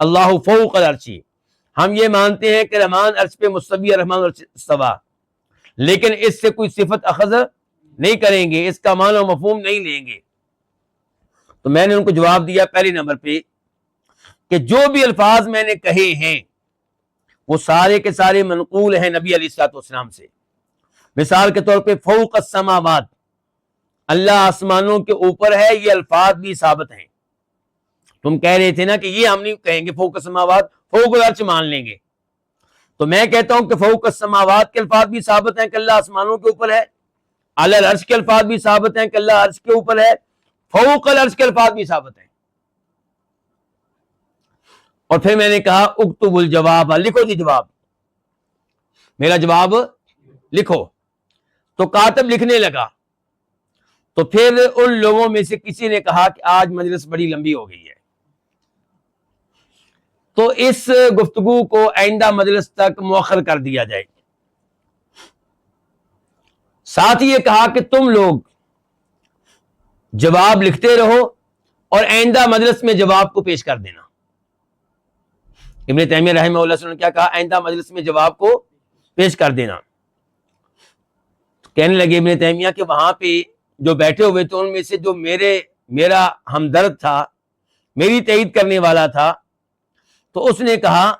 اللہ فوق العرش. ہم یہ مانتے ہیں کہ رحمان عرش پہ مستوی، رحمان عرش استویٰ، لیکن اس سے کوئی صفت اخذ نہیں کریں گے، اس کا معنی و مفہوم نہیں لیں گے. تو میں نے ان کو جواب دیا پہلے نمبر پہ کہ جو بھی الفاظ میں نے کہے ہیں وہ سارے کے سارے منقول ہیں نبی علیہ الصلوۃ والسلام سے. مثال کے طور پہ فوق السماوات، اللہ آسمانوں کے اوپر ہے، یہ الفاظ بھی ثابت ہیں. تم کہہ رہے تھے نا کہ یہ ہم نہیں کہیں گے فوق السماوات، فوق العرش مان لیں گے. تو میں کہتا ہوں کہ فوق السماوات کے الفاظ بھی ثابت ہیں کہ اللہ آسمانوں کے اوپر ہے، علی العرش کے الفاظ بھی ثابت ہیں کہ اللہ عرش کے اوپر ہے، فوق العرش کے الفاظ بھی ثابت ہیں. اور پھر میں نے کہا اکتب الجواب، لکھو جی جواب، میرا جواب لکھو. تو کاتب لکھنے لگا. تو پھر ان لوگوں میں سے کسی نے کہا کہ آج مجلس بڑی لمبی ہو گئی ہے، تو اس گفتگو کو آئندہ مجلس تک مؤخر کر دیا جائے. ساتھ ہی یہ کہا کہ تم لوگ جواب لکھتے رہو اور آئندہ مجلس میں جواب کو پیش کر دینا. ابن تیمیہ رحمہ اللہ صلی اللہ علیہ وسلم نے کیا کہا؟ آئندہ مجلس میں جواب کو پیش کر دینا. کہنے لگے ابن تیمیہ کہ وہاں پہ جو بیٹھے ہوئے تھے ان میں سے جو میرا ہمدرد تھا، میری تائید کرنے والا تھا، تو اس نے کہا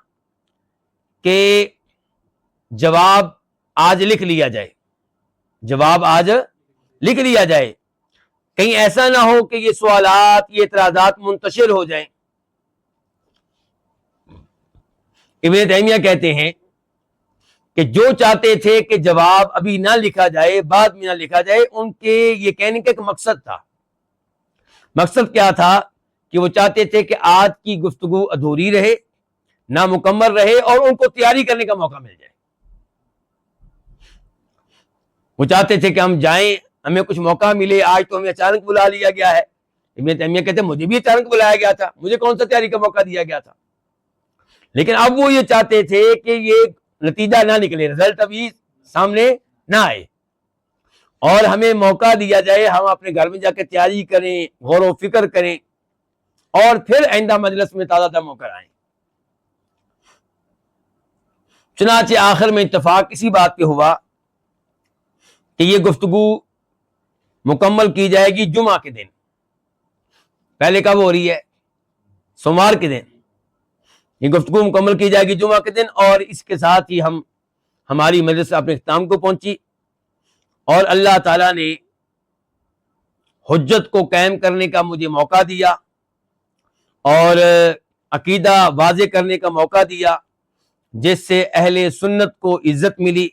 کہ جواب آج لکھ لیا جائے، جواب آج لکھ لیا جائے، کہیں ایسا نہ ہو کہ یہ سوالات، یہ اعتراضات منتشر ہو جائیں. ابن تیمیہ کہتے ہیں کہ جو چاہتے تھے کہ جواب ابھی نہ لکھا جائے، بعد میں نہ لکھا جائے، ان کے یہ کہنے کا ایک مقصد تھا. مقصد کیا تھا؟ کہ وہ چاہتے تھے کہ آج کی گفتگو ادھوری رہے، نامکمل رہے، اور ان کو تیاری کرنے کا موقع مل جائے. وہ چاہتے تھے کہ ہم جائیں، ہمیں کچھ موقع ملے، آج تو ہمیں اچانک بلا لیا گیا ہے۔ ابن تیمیہ کہتے ہیں مجھے بھی اچانک بلایا گیا تھا، مجھے کون سا تیاری کا موقع دیا گیا تھا؟ لیکن اب وہ یہ چاہتے تھے کہ یہ نتیجہ نہ نکلے، رزلٹ ابھی سامنے نہ آئے، اور ہمیں موقع دیا جائے، ہم اپنے گھر میں جا کے تیاری کریں، غور و فکر کریں، اور پھر آئندہ مجلس میں تازہ دم ہو کر آئیں۔ چنانچہ آخر میں اتفاق اسی بات پہ ہوا کہ یہ گفتگو مکمل کی جائے گی جمعہ کے دن۔ پہلے کب ہو رہی ہے؟ سوموار کے دن۔ یہ گفتگو مکمل کی جائے گی جمعہ کے دن، اور اس کے ساتھ ہی ہماری مجلس اپنے اختتام کو پہنچی، اور اللہ تعالیٰ نے حجت کو قائم کرنے کا مجھے موقع دیا، اور عقیدہ واضح کرنے کا موقع دیا، جس سے اہل سنت کو عزت ملی،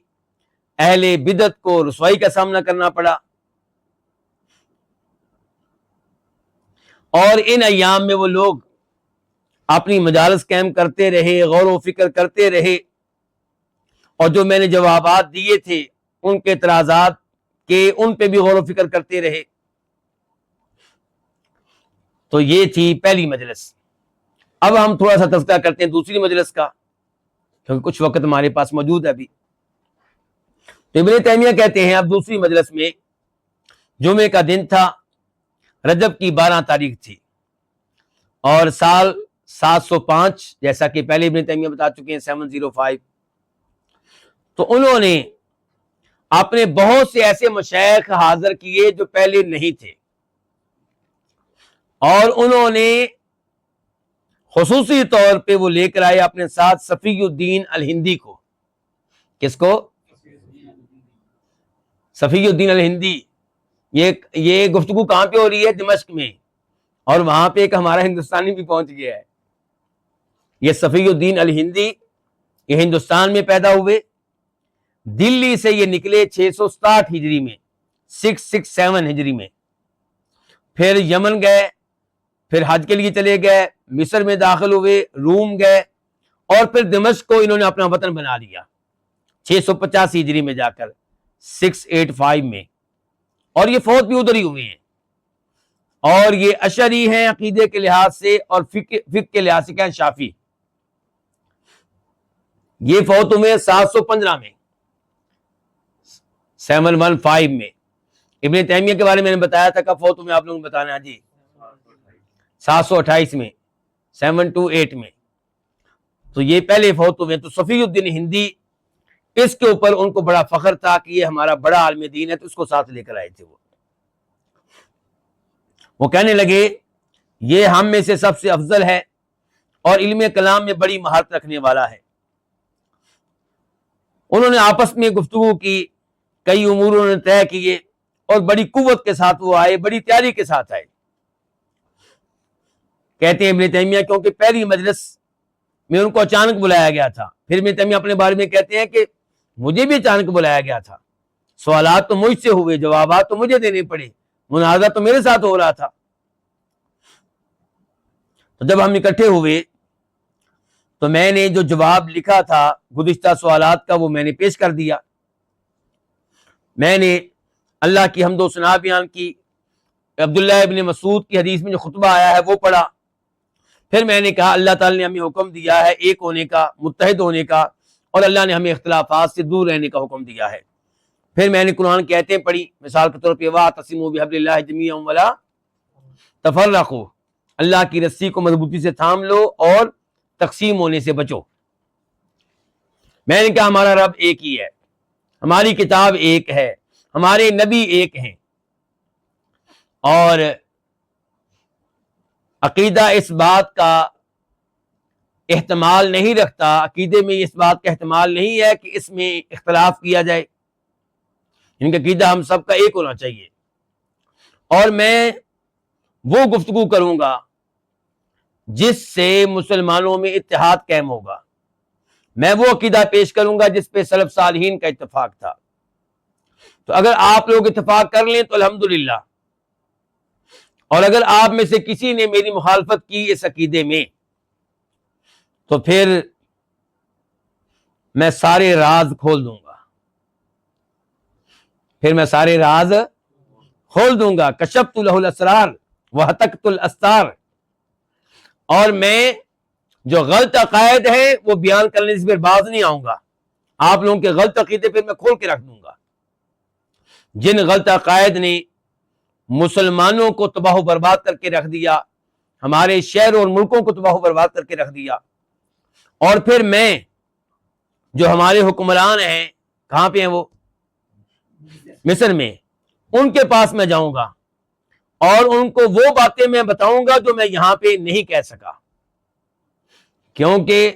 اہل بدعت کو رسوائی کا سامنا کرنا پڑا۔ اور ان ایام میں وہ لوگ اپنی مجالس قائم کرتے رہے، غور و فکر کرتے رہے، اور جو میں نے جوابات دیے تھے ان کے اعتراضات کے، ان پہ بھی غور و فکر کرتے رہے۔ تو یہ تھی پہلی مجلس۔ اب ہم تھوڑا سا تذکرہ کرتے ہیں دوسری مجلس کا، کیونکہ کچھ وقت ہمارے پاس موجود ہے ابھی۔ تو ابن تیمیہ کہتے ہیں اب دوسری مجلس میں جمعے کا دن تھا، رجب کی 12 تاریخ تھی، اور سال 705، جیسا کہ پہلے ابن تیمیہ بتا چکے ہیں 705۔ تو انہوں نے اپنے بہت سے ایسے مشائخ حاضر کیے جو پہلے نہیں تھے، اور انہوں نے خصوصی طور پہ وہ لے کر آئے اپنے ساتھ صفی الدین الہندی کو۔ کس کو؟ صفی الدین الہندی۔ یہ گفتگو کہاں پہ ہو رہی ہے؟ دمشق میں، اور وہاں پہ ایک ہمارا ہندوستانی بھی پہنچ گیا ہے۔ یہ صفی الدین الہندی یہ ہندوستان میں پیدا ہوئے، دلی سے یہ نکلے 667 ہجری میں، 667 ہجری میں، پھر یمن گئے، پھر حج کے لیے چلے گئے، مصر میں داخل ہوئے، روم گئے، اور پھر دمشق کو انہوں نے اپنا وطن بنا لیا 685 ہجری میں جا کر 685 میں، اور یہ فوت بھی ادھر ہی ہوئے ہیں، اور یہ اشعری ہیں عقیدے کے لحاظ سے، اور فقہ کے لحاظ سے کہیں شافی۔ یہ فوت ہوئے 715 میں، 715 میں۔ ابن تیمیہ کے بارے میں نے بتایا تھا، کب فوت ہوئے آپ لوگوں نے بتانا ہے جی؟ 728 میں، 728 میں۔ تو یہ پہلے فوت ہوئے۔ تو صفی الدین ہندی، اس کے اوپر ان کو بڑا فخر تھا کہ یہ ہمارا بڑا عالم دین ہے، تو اس کو ساتھ لے کر آئے تھے۔ وہ کہنے لگے یہ ہم میں سے سب سے افضل ہے، اور علم کلام میں بڑی مہارت رکھنے والا ہے۔ انہوں نے آپس میں گفتگو کی، کئی امور انہوں نے طے کیے، اور بڑی قوت کے ساتھ وہ آئے، بڑی تیاری کے ساتھ آئے۔ کہتے ہیں ابن تیمیہ کیونکہ پہلی مجلس میں ان کو اچانک بلایا گیا تھا۔ پھر ابن تیمیہ اپنے بارے میں کہتے ہیں کہ مجھے بھی اچانک بلایا گیا تھا، سوالات تو مجھ سے ہوئے، جوابات تو مجھے دینے پڑے، مناظرہ تو میرے ساتھ ہو رہا تھا۔ تو جب ہم اکٹھے ہوئے تو میں نے جو جواب لکھا تھا گزشتہ سوالات کا، وہ میں نے پیش کر دیا۔ میں نے اللہ کی حمد و ثنا بیان کی، عبداللہ ابن مسعود کی حدیث میں جو خطبہ آیا ہے وہ پڑھا۔ پھر میں نے کہا اللہ تعالی نے ہمیں حکم دیا ہے ایک ہونے کا، متحد ہونے کا، اور اللہ نے ہمیں اختلافات سے دور رہنے کا حکم دیا ہے۔ پھر میں نے قرآن کی آیتیں پڑھی، مثال کے طور پہ واعتصموا بحبل اللہ جمیعا ولا تفرقوا، اللہ کی رسی کو مضبوطی سے تھام لو اور تقسیم ہونے سے بچو۔ میں نے کہا ہمارا رب ایک ہی ہے، ہماری کتاب ایک ہے، ہمارے نبی ایک ہیں، اور عقیدہ اس بات کا احتمال نہیں رکھتا، عقیدے میں اس بات کا احتمال نہیں ہے کہ اس میں اختلاف کیا جائے، ان کا عقیدہ ہم سب کا ایک ہونا چاہیے۔ اور میں وہ گفتگو کروں گا جس سے مسلمانوں میں اتحاد قائم ہوگا، میں وہ عقیدہ پیش کروں گا جس پہ سلف صالحین کا اتفاق تھا۔ تو اگر آپ لوگ اتفاق کر لیں تو الحمدللہ، اور اگر آپ میں سے کسی نے میری مخالفت کی اس عقیدے میں تو پھر میں سارے راز کھول دوں گا۔ پھر میں سارے راز کھول دوں گا. کشفت لہ الاسرار وہتکت الاستار. اور میں جو غلط عقائد ہیں وہ بیان کرنے سے پھر باز نہیں آؤں گا. آپ لوگوں کے غلط عقیدے پھر میں کھول کے رکھ دوں گا. جن غلط عقائد نے مسلمانوں کو تباہ و برباد کر کے رکھ دیا، ہمارے شہروں اور ملکوں کو تباہ و برباد کر کے رکھ دیا، اور پھر میں جو ہمارے حکمران ہیں، کہاں پہ ہیں وہ؟ مصر میں. ان کے پاس میں جاؤں گا اور ان کو وہ باتیں میں بتاؤں گا جو میں یہاں پہ نہیں کہہ سکا. کیونکہ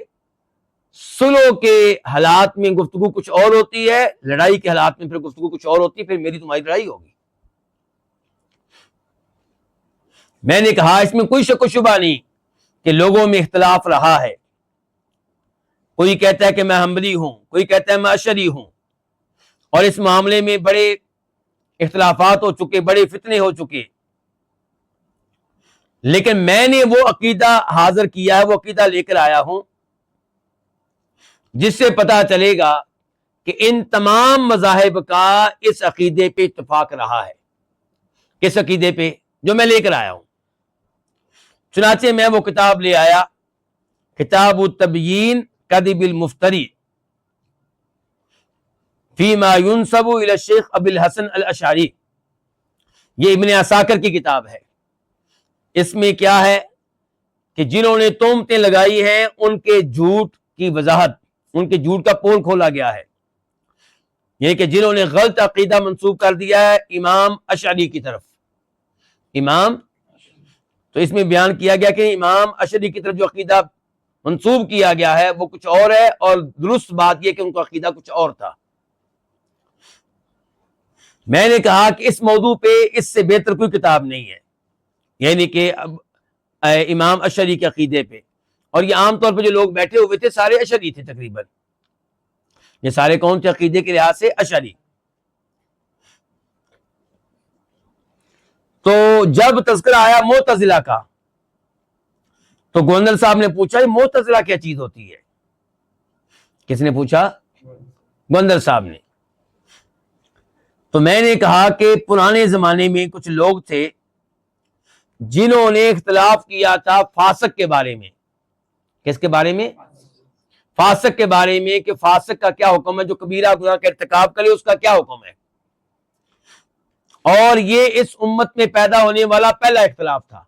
صلح کے حالات میں گفتگو کچھ اور ہوتی ہے، لڑائی کے حالات میں پھر گفتگو کچھ اور ہوتی ہے، پھر میری تمہاری لڑائی ہوگی. میں نے کہا اس میں کوئی شک و شبہ نہیں کہ لوگوں میں اختلاف رہا ہے. کوئی کہتا ہے کہ میں حنبلی ہوں، کوئی کہتا ہے میں اشعری ہوں، اور اس معاملے میں بڑے اختلافات ہو چکے، بڑے فتنے ہو چکے. لیکن میں نے وہ عقیدہ حاضر کیا ہے، وہ عقیدہ لے کر آیا ہوں جس سے پتا چلے گا کہ ان تمام مذاہب کا اس عقیدے پہ اتفاق رہا ہے. کس عقیدے پہ؟ جو میں لے کر آیا ہوں. چنانچہ میں وہ کتاب لے آیا، کتاب التبیین کذب المفتری فیما ینسب الی الشیخ ابی الحسن الاشعری. یہ ابن عساکر کی کتاب ہے. اس میں کیا ہے کہ جنہوں نے تہمتیں لگائی ہیں ان کے جھوٹ کی وضاحت، ان کے جھوٹ کا پول کھولا گیا ہے. یہ کہ جنہوں نے غلط عقیدہ منسوب کر دیا ہے امام اشعری کی طرف. امام، تو اس میں بیان کیا گیا کہ امام اشعری کی طرف جو عقیدہ منسوب کیا گیا ہے وہ کچھ اور ہے، اور درست بات یہ کہ ان کا عقیدہ کچھ اور تھا. میں نے کہا کہ اس موضوع پہ اس سے بہتر کوئی کتاب نہیں ہے، یعنی کہ امام اشعری کے عقیدے پہ. اور یہ عام طور پہ جو لوگ بیٹھے ہوئے تھے سارے اشعری تھے تقریباً. یہ سارے کون تھے عقیدے کے لحاظ سے؟ اشعری. تو جب تذکرہ آیا معتزلہ کا تو گوندل صاحب نے پوچھا یہ معتزلہ کیا چیز ہوتی ہے؟ کس نے پوچھا؟ گوندل صاحب نے. تو میں نے کہا کہ پرانے زمانے میں کچھ لوگ تھے جنہوں نے اختلاف کیا تھا فاسق کے بارے میں. کس کے بارے میں؟ فاسق کے بارے میں، کہ فاسق کا کیا حکم ہے، جو کبیرہ گناہ کا ارتکاب کرے اس کا کیا حکم ہے. اور یہ اس امت میں پیدا ہونے والا پہلا اختلاف تھا.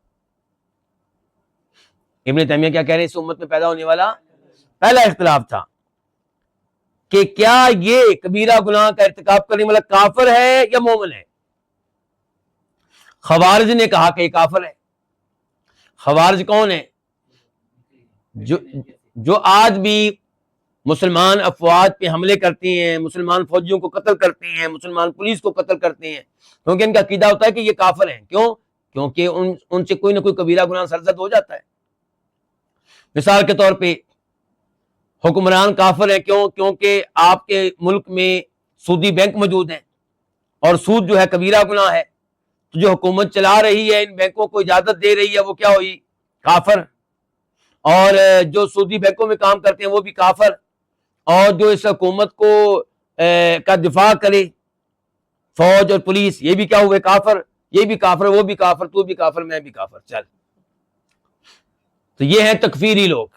ابن تیمیہ کیا کہہ رہے ہیں؟ اس امت میں پیدا ہونے والا پہلا اختلاف تھا کہ کیا یہ کبیرہ گناہ کا ارتکاب کرنے والا کافر ہے یا مومن ہے. خوارج نے کہا کہ یہ کافر ہے. خوارج کون ہے؟ جو آج بھی مسلمان افواج پہ حملے کرتے ہیں، مسلمان فوجیوں کو قتل کرتے ہیں، مسلمان پولیس کو قتل کرتے ہیں، کیونکہ ان کا عقیدہ ہوتا ہے کہ یہ کافر ہیں. کیوں؟ کیونکہ ان سے کوئی نہ کوئی کبیرہ گناہ سرزد ہو جاتا ہے. مثال کے طور پہ حکمران کافر ہیں. کیوں؟ کیونکہ آپ کے ملک میں سودی بینک موجود ہیں اور سود جو ہے کبیرہ گناہ ہے. تو جو حکومت چلا رہی ہے، ان بینکوں کو اجازت دے رہی ہے، وہ کیا ہوئی؟ کافر. اور جو سودی بینکوں میں کام کرتے ہیں وہ بھی کافر. اور جو اس حکومت کو کا دفاع کرے، فوج اور پولیس، یہ بھی کیا ہوئے؟ کافر. یہ بھی کافر، وہ بھی کافر، تو بھی کافر، میں بھی کافر. چل، تو یہ ہیں تکفیری لوگ.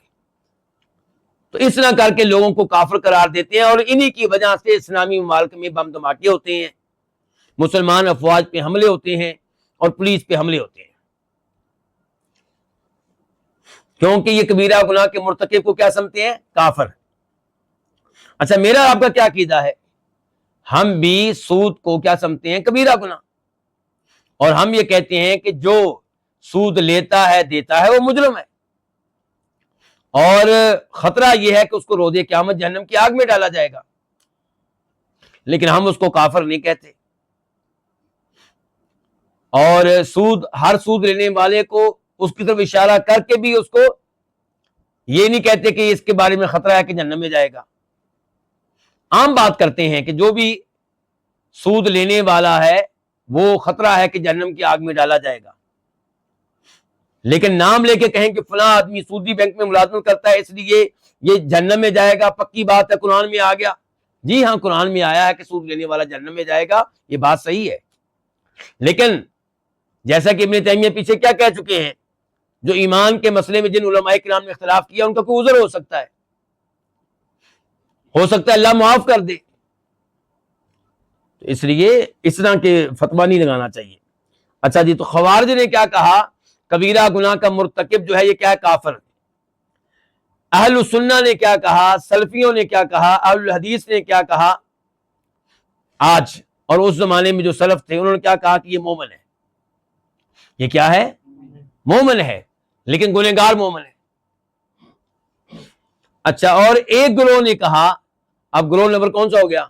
تو اس طرح کر کے لوگوں کو کافر قرار دیتے ہیں، اور انہی کی وجہ سے اسلامی ممالک میں بم دھماکے ہوتے ہیں، مسلمان افواج پہ حملے ہوتے ہیں اور پولیس پہ حملے ہوتے ہیں، کیونکہ یہ کبیرہ گناہ کے مرتکب کو کیا سمجھتے ہیں؟ کافر. اچھا، میرا آپ کا کیا عقیدہ ہے؟ ہم بھی سود کو کیا سمجھتے ہیں؟ کبیرہ گناہ. اور ہم یہ کہتے ہیں کہ جو سود لیتا ہے، دیتا ہے، وہ مجرم ہے، اور خطرہ یہ ہے کہ اس کو روز قیامت جہنم کی آگ میں ڈالا جائے گا. لیکن ہم اس کو کافر نہیں کہتے. اور ہر سود لینے والے کو اس کی طرف اشارہ کر کے بھی اس کو یہ نہیں کہتے کہ اس کے بارے میں خطرہ ہے کہ جہنم میں جائے گا. عام بات کرتے ہیں کہ جو بھی سود لینے والا ہے وہ خطرہ ہے کہ جہنم کی آگ میں ڈالا جائے گا. لیکن نام لے کے کہیں کہ فلاں آدمی سودی بینک میں ملازمت کرتا ہے اس لیے یہ جہنم میں جائے گا، پکی بات ہے، قرآن میں آ گیا، جی ہاں قرآن میں آیا ہے کہ سود لینے والا جہنم میں جائے گا، یہ بات صحیح ہے، لیکن جیسا کہ ابن تیمیہ پیچھے کیا کہہ چکے ہیں، جو ایمان کے مسئلے میں جن علماء کرام نے اختلاف کیا ان کا کوئی عذر ہو سکتا ہے اللہ معاف کر دے، تو اس لیے اس طرح کے فتویٰ نہیں لگانا چاہیے۔ اچھا جی، تو خوارج نے کیا کہا، کبیرہ گناہ کا مرتکب جو ہے یہ کیا ہے، کافر۔ اہل السنہ نے کیا کہا، سلفیوں نے کیا کہا، اہل الحدیث نے کیا کہا، آج اور اس زمانے میں جو سلف تھے انہوں نے کیا کہا کہ یہ مومن ہے، یہ کیا ہے، مومن ہے، لیکن گنہگار مومن ہے۔ اچھا، اور ایک گروہ نے کہا، اب گروہ نمبر کون سا ہو گیا،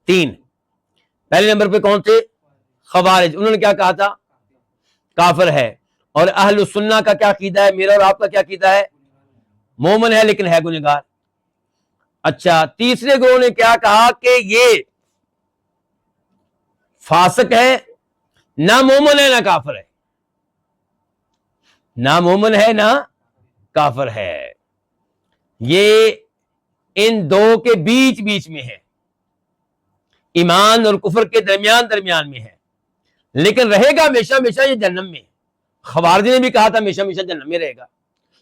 3، پہلے نمبر پہ کون تھے، خوارج، انہوں نے کیا کہا تھا، کافر ہے۔ اور اہل السنہ کا کیا عقیدہ ہے، میرا اور آپ کا کیا عقیدہ ہے، مومن ہے لیکن ہے گنہگار۔ اچھا، تیسرے گروہ نے کیا کہا کہ یہ فاسق ہے، نہ مومن ہے نہ کافر ہے، نہ مومن ہے نہ کافر ہے، یہ ان دو کے بیچ میں ہے، ایمان اور کفر کے درمیان میں ہے، لیکن رہے گا ہمیشہ یہ جہنم میں۔ خوارج نے بھی کہا تھا ہمیشہ جہنم میں رہے گا،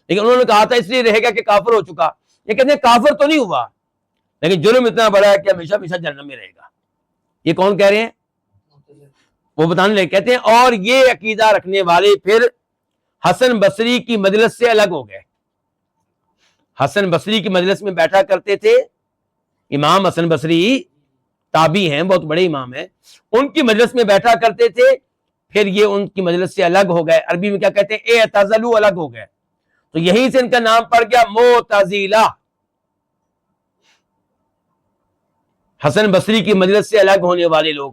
لیکن انہوں نے کہا تھا اس لیے رہے گا کہ کافر ہو چکا، یہ کہتے ہیں کافر تو نہیں ہوا لیکن جرم اتنا بڑا ہے کہ ہمیشہ جہنم میں رہے گا۔ یہ کون کہہ رہے ہیں، وہ بتانے لگے، کہتے ہیں اور یہ عقیدہ رکھنے والے پھر حسن بصری کی مجلس سے الگ ہو گئے۔ حسن بصری کی مجلس میں بیٹھا کرتے تھے، امام حسن بصری تابعی ہیں، بہت بڑے امام ہیں، ان کی مجلس میں بیٹھا کرتے تھے، پھر یہ ان کی مجلس سے الگ ہو گئے، عربی میں کیا کہتے ہیں، اعتزلوا، الگ ہو گئے، تو یہیں سے ان کا نام پڑ گیا معتزلہ۔ حسن بصری کی مجلس سے الگ ہونے والے لوگ،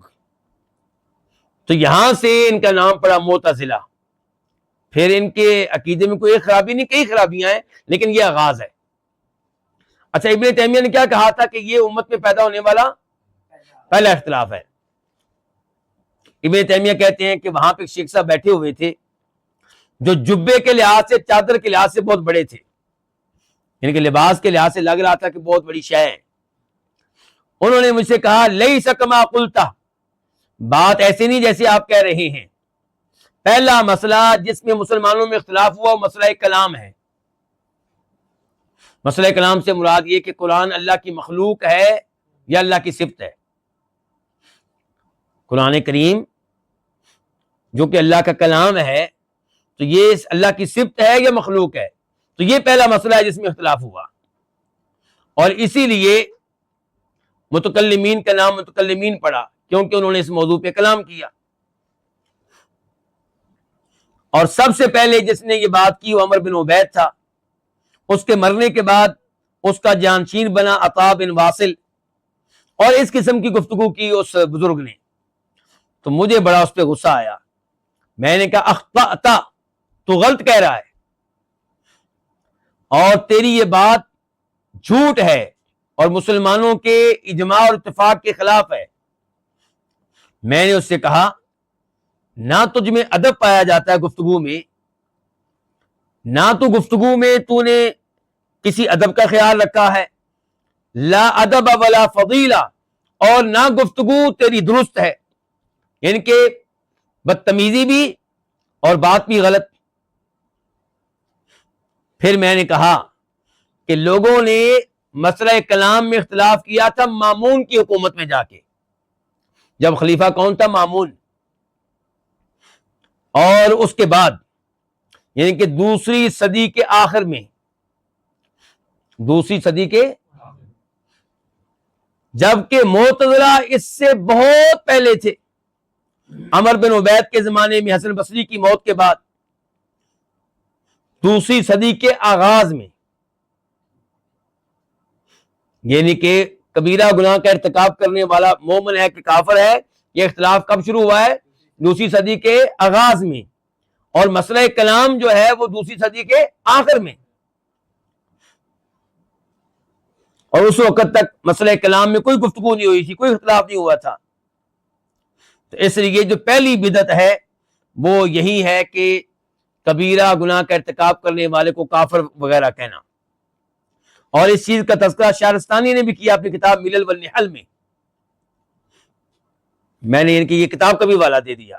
تو یہاں سے ان کا نام پڑا معتزلہ۔ پھر ان کے عقیدے میں کوئی خرابی نہیں، کئی خرابیاں ہیں، لیکن یہ آغاز ہے۔ اچھا، ابن تیمیہ نے کیا کہا تھا کہ یہ امت میں پیدا ہونے والا پہلا اختلاف ہے۔ ابن تیمیہ کہتے ہیں کہ وہاں پہ شیخ صاحب بیٹھے ہوئے تھے جو جبے کے لحاظ سے، چادر کے لحاظ سے بہت بڑے تھے، یعنی کہ لباس کے لحاظ سے لگ رہا تھا کہ بہت بڑی شے ہے۔ انہوں نے مجھ سے کہا لیس کما قلتا، بات ایسے نہیں جیسے آپ کہہ رہے ہیں، پہلا مسئلہ جس میں مسلمانوں میں اختلاف ہوا وہ مسئلہ کلام ہے۔ مسئلہ کلام سے مراد یہ کہ قرآن اللہ کی مخلوق ہے یا اللہ کی صفت ہے۔ قرآن کریم جو کہ اللہ کا کلام ہے تو یہ اللہ کی صفت ہے یا مخلوق ہے، تو یہ پہلا مسئلہ ہے جس میں اختلاف ہوا، اور اسی لیے متکلمین کا نام متکلمین پڑا کیونکہ انہوں نے اس موضوع پہ کلام کیا۔ اور سب سے پہلے جس نے یہ بات کی وہ عمر بن عبید تھا، اس کے مرنے کے بعد اس کا جانشین بنا عطا بن واصل، اور اس قسم کی گفتگو کی اس بزرگ نے، تو مجھے بڑا اس پہ غصہ آیا۔ میں نے کہا اخطأت، تو غلط کہہ رہا ہے اور تیری یہ بات جھوٹ ہے اور مسلمانوں کے اجماع اور اتفاق کے خلاف ہے۔ میں نے اس سے کہا نہ تجھ میں ادب پایا جاتا ہے گفتگو میں، نہ تو گفتگو میں تو نے کسی ادب کا خیال رکھا ہے، لا ادب ولا فضیلہ، اور نہ گفتگو تیری درست ہے، یعنی کہ بدتمیزی بھی اور بات بھی غلط۔ پھر میں نے کہا کہ لوگوں نے مسئلہ کلام میں اختلاف کیا تھا مامون کی حکومت میں جا کے، جب خلیفہ کون تھا، مامون، اور اس کے بعد یعنی کہ دوسری صدی کے آخر میں، دوسری صدی کے، جبکہ معتزلہ اس سے بہت پہلے تھے، عمر بن عبید کے زمانے میں، حسن بصری کی موت کے بعد، دوسری صدی کے آغاز میں، یعنی کہ کبیرہ گناہ کا ارتکاب کرنے والا مومن ہے کہ کافر ہے، یہ اختلاف کب شروع ہوا ہے، دوسری صدی کے آغاز میں، اور مسئلہ کلام جو ہے وہ دوسری صدی کے آخر میں، اور اس وقت تک مسئلہ کلام میں کوئی گفتگو نہیں ہوئی تھی، کوئی اختلاف نہیں ہوا تھا۔ تو اس لیے جو پہلی بدعت ہے وہ یہی ہے کہ کبیرہ گناہ کا ارتکاب کرنے والے کو کافر وغیرہ کہنا۔ اور اس چیز کا تذکرہ شہرستانی نے بھی کیا اپنی کتاب ملل والنحل میں. میں نے ان کی یہ کتاب کا بھی حوالہ دے دیا.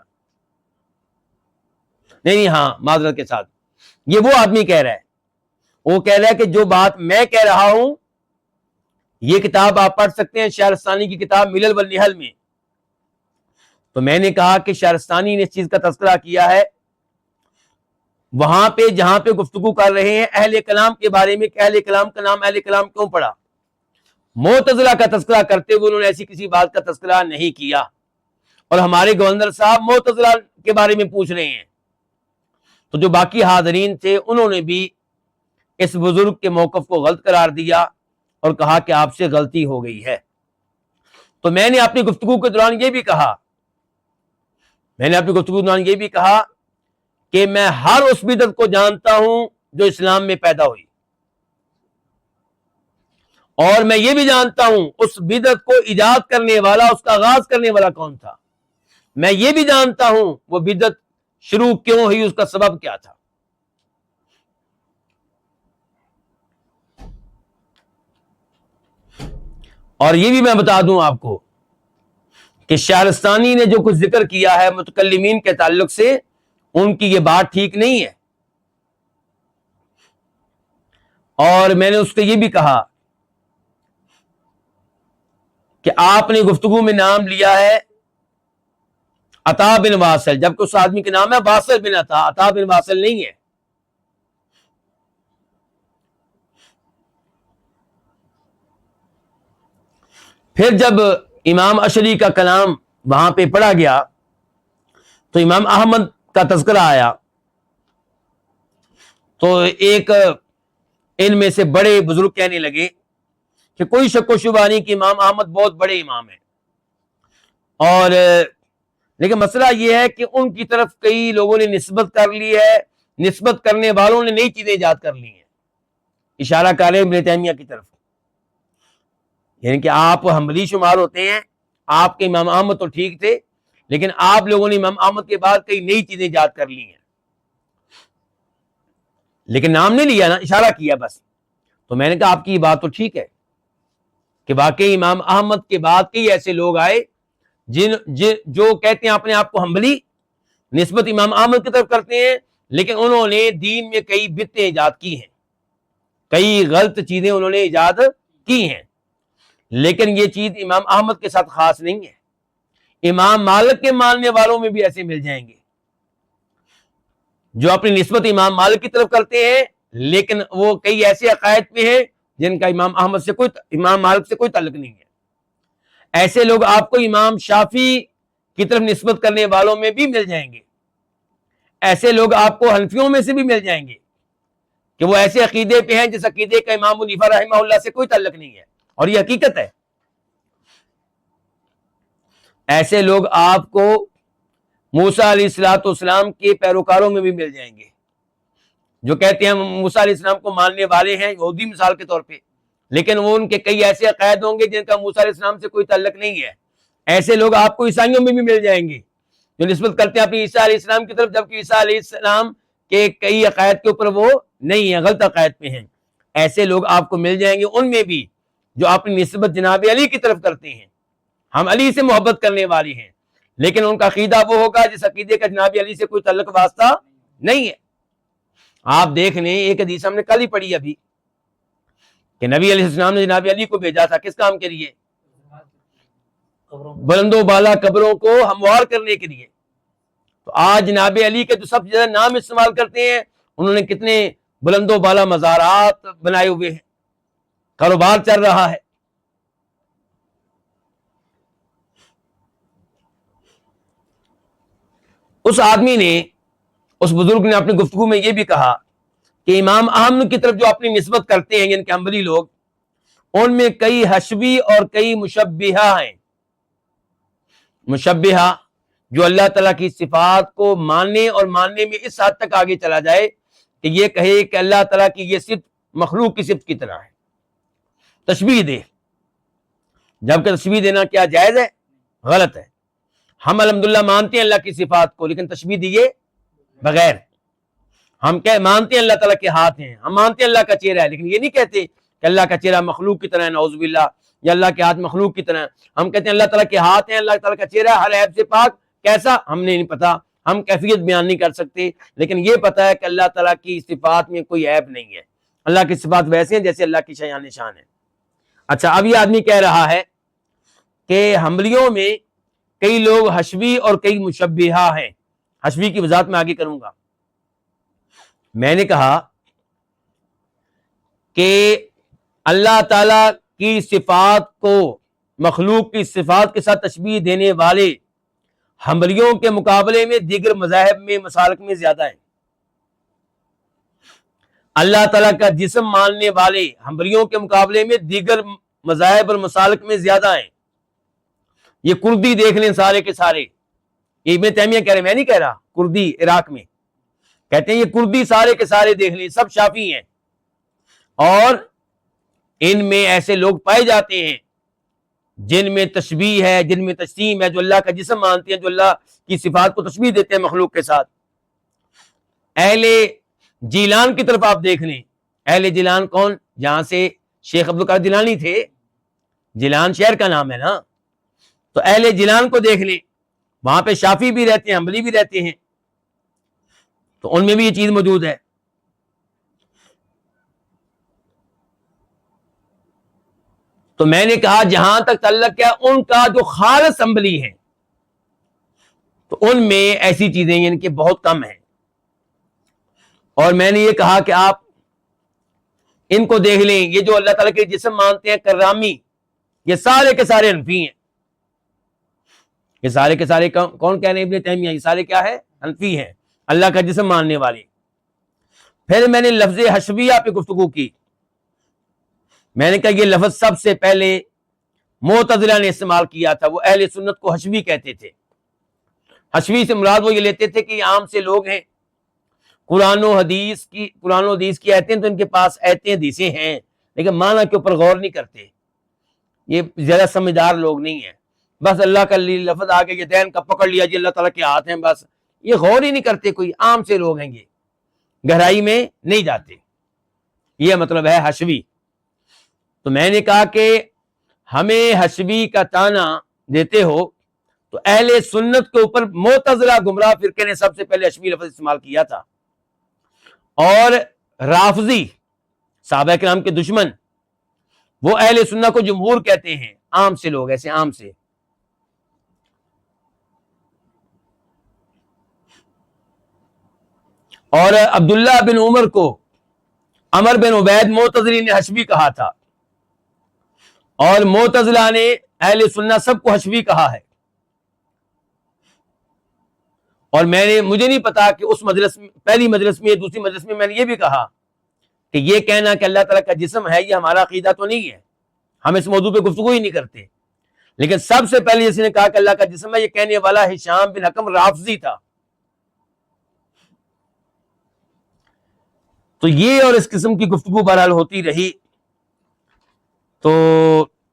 نہیں ہاں معذرت کے ساتھ یہ وہ آدمی کہہ رہا ہے, وہ کہہ رہا ہے کہ جو بات میں کہہ رہا ہوں یہ کتاب آپ پڑھ سکتے ہیں شہرستانی کی کتاب ملل والنحل میں. تو میں نے کہا کہ شہرستانی نے اس چیز کا تذکرہ کیا ہے وہاں پہ جہاں پہ گفتگو کر رہے ہیں اہل کلام کے بارے میں کہ اہل کلام کا نام اہل کلام کیوں پڑا. معتزلہ کا تذکرہ کرتے ہوئے انہوں نے ایسی کسی بات کا تذکرہ نہیں کیا, اور ہمارے گورنر صاحب معتزلہ کے بارے میں پوچھ رہے ہیں. تو جو باقی حاضرین تھے انہوں نے بھی اس بزرگ کے موقف کو غلط قرار دیا اور کہا کہ آپ سے غلطی ہو گئی ہے. تو میں نے اپنی گفتگو کے دوران یہ بھی کہا کہ میں ہر اس بدعت کو جانتا ہوں جو اسلام میں پیدا ہوئی, اور میں یہ بھی جانتا ہوں اس بدعت کو ایجاد کرنے والا, اس کا آغاز کرنے والا کون تھا. میں یہ بھی جانتا ہوں وہ بدعت شروع کیوں ہوئی, اس کا سبب کیا تھا. اور یہ بھی میں بتا دوں آپ کو کہ شہرستانی نے جو کچھ ذکر کیا ہے متکلمین کے تعلق سے, ان کی یہ بات ٹھیک نہیں ہے. اور میں نے اس کو یہ بھی کہا کہ آپ نے گفتگو میں نام لیا ہے عطا بن واصل, جبکہ اس آدمی کا نام ہے واصل بن عطا بن واصل نہیں ہے. پھر جب امام اشعری کا کلام وہاں پہ پڑھا گیا تو امام احمد کا تذکرہ آیا, تو ایک ان میں سے بڑے بزرگ کہنے لگے کہ کوئی شک و شبہ نہیں کہ امام احمد بہت بڑے امام ہیں, اور لیکن مسئلہ یہ ہے کہ ان کی طرف کئی لوگوں نے نسبت کر لی ہے, نسبت کرنے والوں نے نئی چیزیں ایجاد کر لی ہیں. اشارہ کر رہے ہیں ابن تیمیہ کی طرف, یعنی کہ آپ حنبلی شمار ہوتے ہیں, آپ کے امام احمد تو ٹھیک تھے لیکن آپ لوگوں نے امام احمد کے بعد کئی نئی چیزیں ایجاد کر لی ہیں, لیکن نام نہیں لیا نا, اشارہ کیا بس. تو میں نے کہا آپ کی یہ بات تو ٹھیک ہے کہ واقعی امام احمد کے بعد کئی ایسے لوگ آئے جو کہتے ہیں اپنے آپ کو حنبلی, نسبت امام احمد کی طرف کرتے ہیں, لیکن انہوں نے دین میں کئی بدعتیں ایجاد کی ہیں, کئی غلط چیزیں انہوں نے ایجاد کی ہیں. لیکن یہ چیز امام احمد کے ساتھ خاص نہیں ہے, امام مالک کے ماننے والوں میں بھی ایسے مل جائیں گے جو اپنی نسبت امام مالک کی طرف کرتے ہیں, لیکن وہ کئی ایسے عقائد پہ ہیں جن کا امام مالک سے کوئی تعلق نہیں ہے. ایسے لوگ آپ کو امام شافعی کی طرف نسبت کرنے والوں میں بھی مل جائیں گے, ایسے لوگ آپ کو حنفیوں میں سے بھی مل جائیں گے کہ وہ ایسے عقیدے پہ ہیں جس عقیدے کا امام حنیفہ رحمہ اللہ سے کوئی تعلق نہیں ہے, اور یہ حقیقت ہے. ایسے لوگ آپ کو موسیٰ علیہ السلام کے پیروکاروں میں بھی مل جائیں گے جو کہتے ہیں موسیٰ علیہ السلام کو ماننے والے ہیں, یہودی مثال کے طور پہ, لیکن وہ ان کے کئی ایسے عقائد ہوں گے جن کا موسیٰ علیہ السلام سے کوئی تعلق نہیں ہے. ایسے لوگ آپ کو عیسائیوں میں بھی مل جائیں گے جو نسبت کرتے ہیں اپنی عیسیٰ علیہ السلام کی طرف, جبکہ عیسیٰ علیہ السلام کے کئی عقائد کے اوپر وہ نہیں ہیں, غلط عقائد پہ ہیں. ایسے لوگ آپ کو مل جائیں گے ان میں بھی جو اپنی نسبت جناب علی کی طرف کرتے ہیں, ہم علی سے محبت کرنے والے ہیں, لیکن ان کا عقیدہ وہ ہوگا جس عقیدے کا جناب علی سے کوئی تعلق واسطہ نہیں ہے. آپ دیکھ لیں, ایک حدیث ہم نے کل ہی پڑھی ابھی کہ نبی علیہ السلام نے جناب علی کو بھیجا تھا کس کام کے لیے, بلند و بالا قبروں کو ہموار کرنے کے لیے. تو آج جناب علی کے جو سب سے زیادہ نام استعمال کرتے ہیں, انہوں نے کتنے بلند و بالا مزارات بنائے ہوئے ہیں, کاروبار چل رہا ہے. اس آدمی نے, اس بزرگ نے اپنی گفتگو میں یہ بھی کہا کہ امام احمد کی طرف جو اپنی نسبت کرتے ہیں یعنی کہ حنبلی لوگ, ان میں کئی حشبی اور کئی مشبہہ ہیں. مشبہہ جو اللہ تعالیٰ کی صفات کو ماننے اور ماننے میں اس حد تک آگے چلا جائے کہ یہ کہے کہ اللہ تعالیٰ کی یہ صفت مخلوق کی صفت کی طرح ہے, تشبیہ دے, جبکہ تشبیہ دینا کیا جائز ہے؟ غلط ہے. ہم الحمدللہ مانتے ہیں اللہ کی صفات کو, لیکن تشبیہ دیے بغیر. ہم کیا مانتے ہیں اللہ تعالیٰ کے ہاتھ ہیں, ہم مانتے ہیں اللہ کا چہرہ ہے, لیکن یہ نہیں کہتے کہ اللہ کا چہرہ مخلوق کی طرح ہے، نعوذ باللہ، یا اللہ کے ہاتھ مخلوق کی طرح ہے. ہم کہتے ہیں اللہ تعالیٰ کے ہاتھ ہیں، اللہ تعالیٰ کا چہرہ ہر عیب سے پاک. کیسا ہم نے نہیں پتا، ہم کیفیت بیان نہیں کر سکتے، لیکن یہ پتا ہے کہ اللہ تعالیٰ کی صفات میں کوئی عیب نہیں ہے. اللہ کی صفات ویسے ہیں جیسے اللہ کی شان نشان ہے. اچھا، اب یہ آدمی کہہ رہا ہے کہ حنبلیوں میں کئی لوگ حشوی اور کئی مشبہہ ہیں. حشوی کی وضاحت میں آگے کروں گا. میں نے کہا کہ اللہ تعالیٰ کی صفات کو مخلوق کی صفات کے ساتھ تشبیہ دینے والے حنبلیوں کے مقابلے میں دیگر مذاہب میں مسالک میں زیادہ ہیں. اللہ تعالیٰ کا جسم ماننے والے حنبلیوں کے مقابلے میں دیگر مذاہب اور مسالک میں زیادہ ہیں. یہ کردی دیکھ لیں سارے کے سارے، یہ ابن تیمیہ کہہ رہے، میں نہیں کہہ رہا. کردی عراق میں کہتے ہیں یہ کردی سارے کے سارے دیکھ لیں، سب شافعی ہیں، اور ان میں ایسے لوگ پائے جاتے ہیں جن میں تشبیہ ہے، جن میں تجسیم ہے، جو اللہ کا جسم مانتے ہیں، جو اللہ کی صفات کو تشبیہ دیتے ہیں مخلوق کے ساتھ. اہل جیلان کی طرف آپ دیکھ لیں. اہل جیلان کون؟ جہاں سے شیخ عبدالقادر جیلانی تھے، جیلان شہر کا نام ہے نا. تو اہل جیلان کو دیکھ لیں، وہاں پہ شافعی بھی رہتے ہیں، حنبلی بھی رہتے ہیں، تو ان میں بھی یہ چیز موجود ہے. تو میں نے کہا جہاں تک تعلق ہے ان کا جو خالص حنبلی ہیں، تو ان میں ایسی چیزیں یعنی کہ بہت کم ہیں. اور میں نے یہ کہا کہ آپ ان کو دیکھ لیں، یہ جو اللہ تعالیٰ کے جسم مانتے ہیں کرامی، یہ سارے کے سارے حنفی ہیں. یہ سارے کے سارے کون کہہ رہے ہیں؟ ابن تیمیہ. یہ سارے کیا ہے؟ حنفی ہیں، اللہ کا جسم ماننے والے. پھر میں نے لفظ حشویہ پہ گفتگو کی. میں نے کہا یہ لفظ سب سے پہلے معتزلہ نے استعمال کیا تھا. وہ اہل سنت کو حشوی کہتے تھے. حشوی سے مراد وہ یہ لیتے تھے کہ یہ عام سے لوگ ہیں، قرآن و حدیث کی آیتیں تو ان کے پاس آیتیں حدیثیں ہیں، لیکن معنی کے اوپر غور نہیں کرتے. یہ زیادہ سمجھدار لوگ نہیں ہیں. بس اللہ کا لفظ آگے یہ دین کا پکڑ لیا جی اللہ تعالیٰ کے ہاتھ ہیں، بس یہ غور ہی نہیں کرتے. کوئی عام سے لوگ ہیں، یہ گہرائی میں نہیں جاتے. یہ مطلب ہے حشوی. تو میں نے کہا کہ ہمیں حشوی کا طعنہ دیتے ہو تو اہل سنت کے اوپر معتزلہ گمراہ فرقے نے سب سے پہلے حشوی لفظ استعمال کیا تھا. اور رافضی صحابہ کرام کے دشمن وہ اہل سنت کو جمہور کہتے ہیں، عام سے لوگ ایسے عام سے. اور عبداللہ بن عمر کو عمر بن عبید معتزلی نے حشوی کہا تھا، اور معتزلہ نے اہل سنت سب کو حشوی کہا ہے. اور مجھے نہیں پتا کہ اس مجلس میں، پہلی مجلس میں، دوسری مجلس میں نے یہ بھی کہا کہ یہ کہنا کہ اللہ تعالیٰ کا جسم ہے یہ ہمارا عقیدہ تو نہیں ہے، ہم اس موضوع پہ گفتگو ہی نہیں کرتے. لیکن سب سے پہلے جس نے کہا کہ اللہ کا جسم ہے، یہ کہنے والا ہشام بن حکم رافضی تھا. تو یہ اور اس قسم کی گفتگو بہرحال ہوتی رہی. تو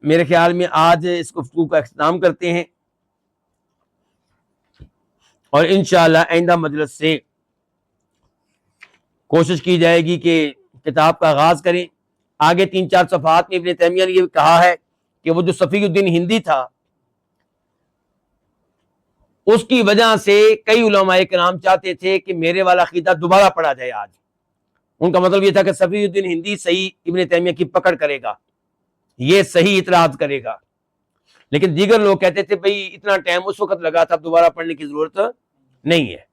میرے خیال میں آج اس گفتگو کا اختتام کرتے ہیں، اور انشاءاللہ آئندہ مجلس سے کوشش کی جائے گی کہ کتاب کا آغاز کریں. آگے 3-4 صفحات میں ابن تیمیہ نے یہ کہا ہے کہ وہ جو صفی الدین ہندی تھا، اس کی وجہ سے کئی علماء کرام چاہتے تھے کہ میرے والا عقیدہ دوبارہ پڑھا جائے. آج ان کا مطلب یہ تھا کہ صفی الدین ہندی صحیح ابن تیمیہ کی پکڑ کرے گا، یہ صحیح اعتراض کرے گا. لیکن دیگر لوگ کہتے تھے بھئی اتنا ٹائم اس وقت لگا تھا، دوبارہ پڑھنے کی ضرورت نہیں ہے.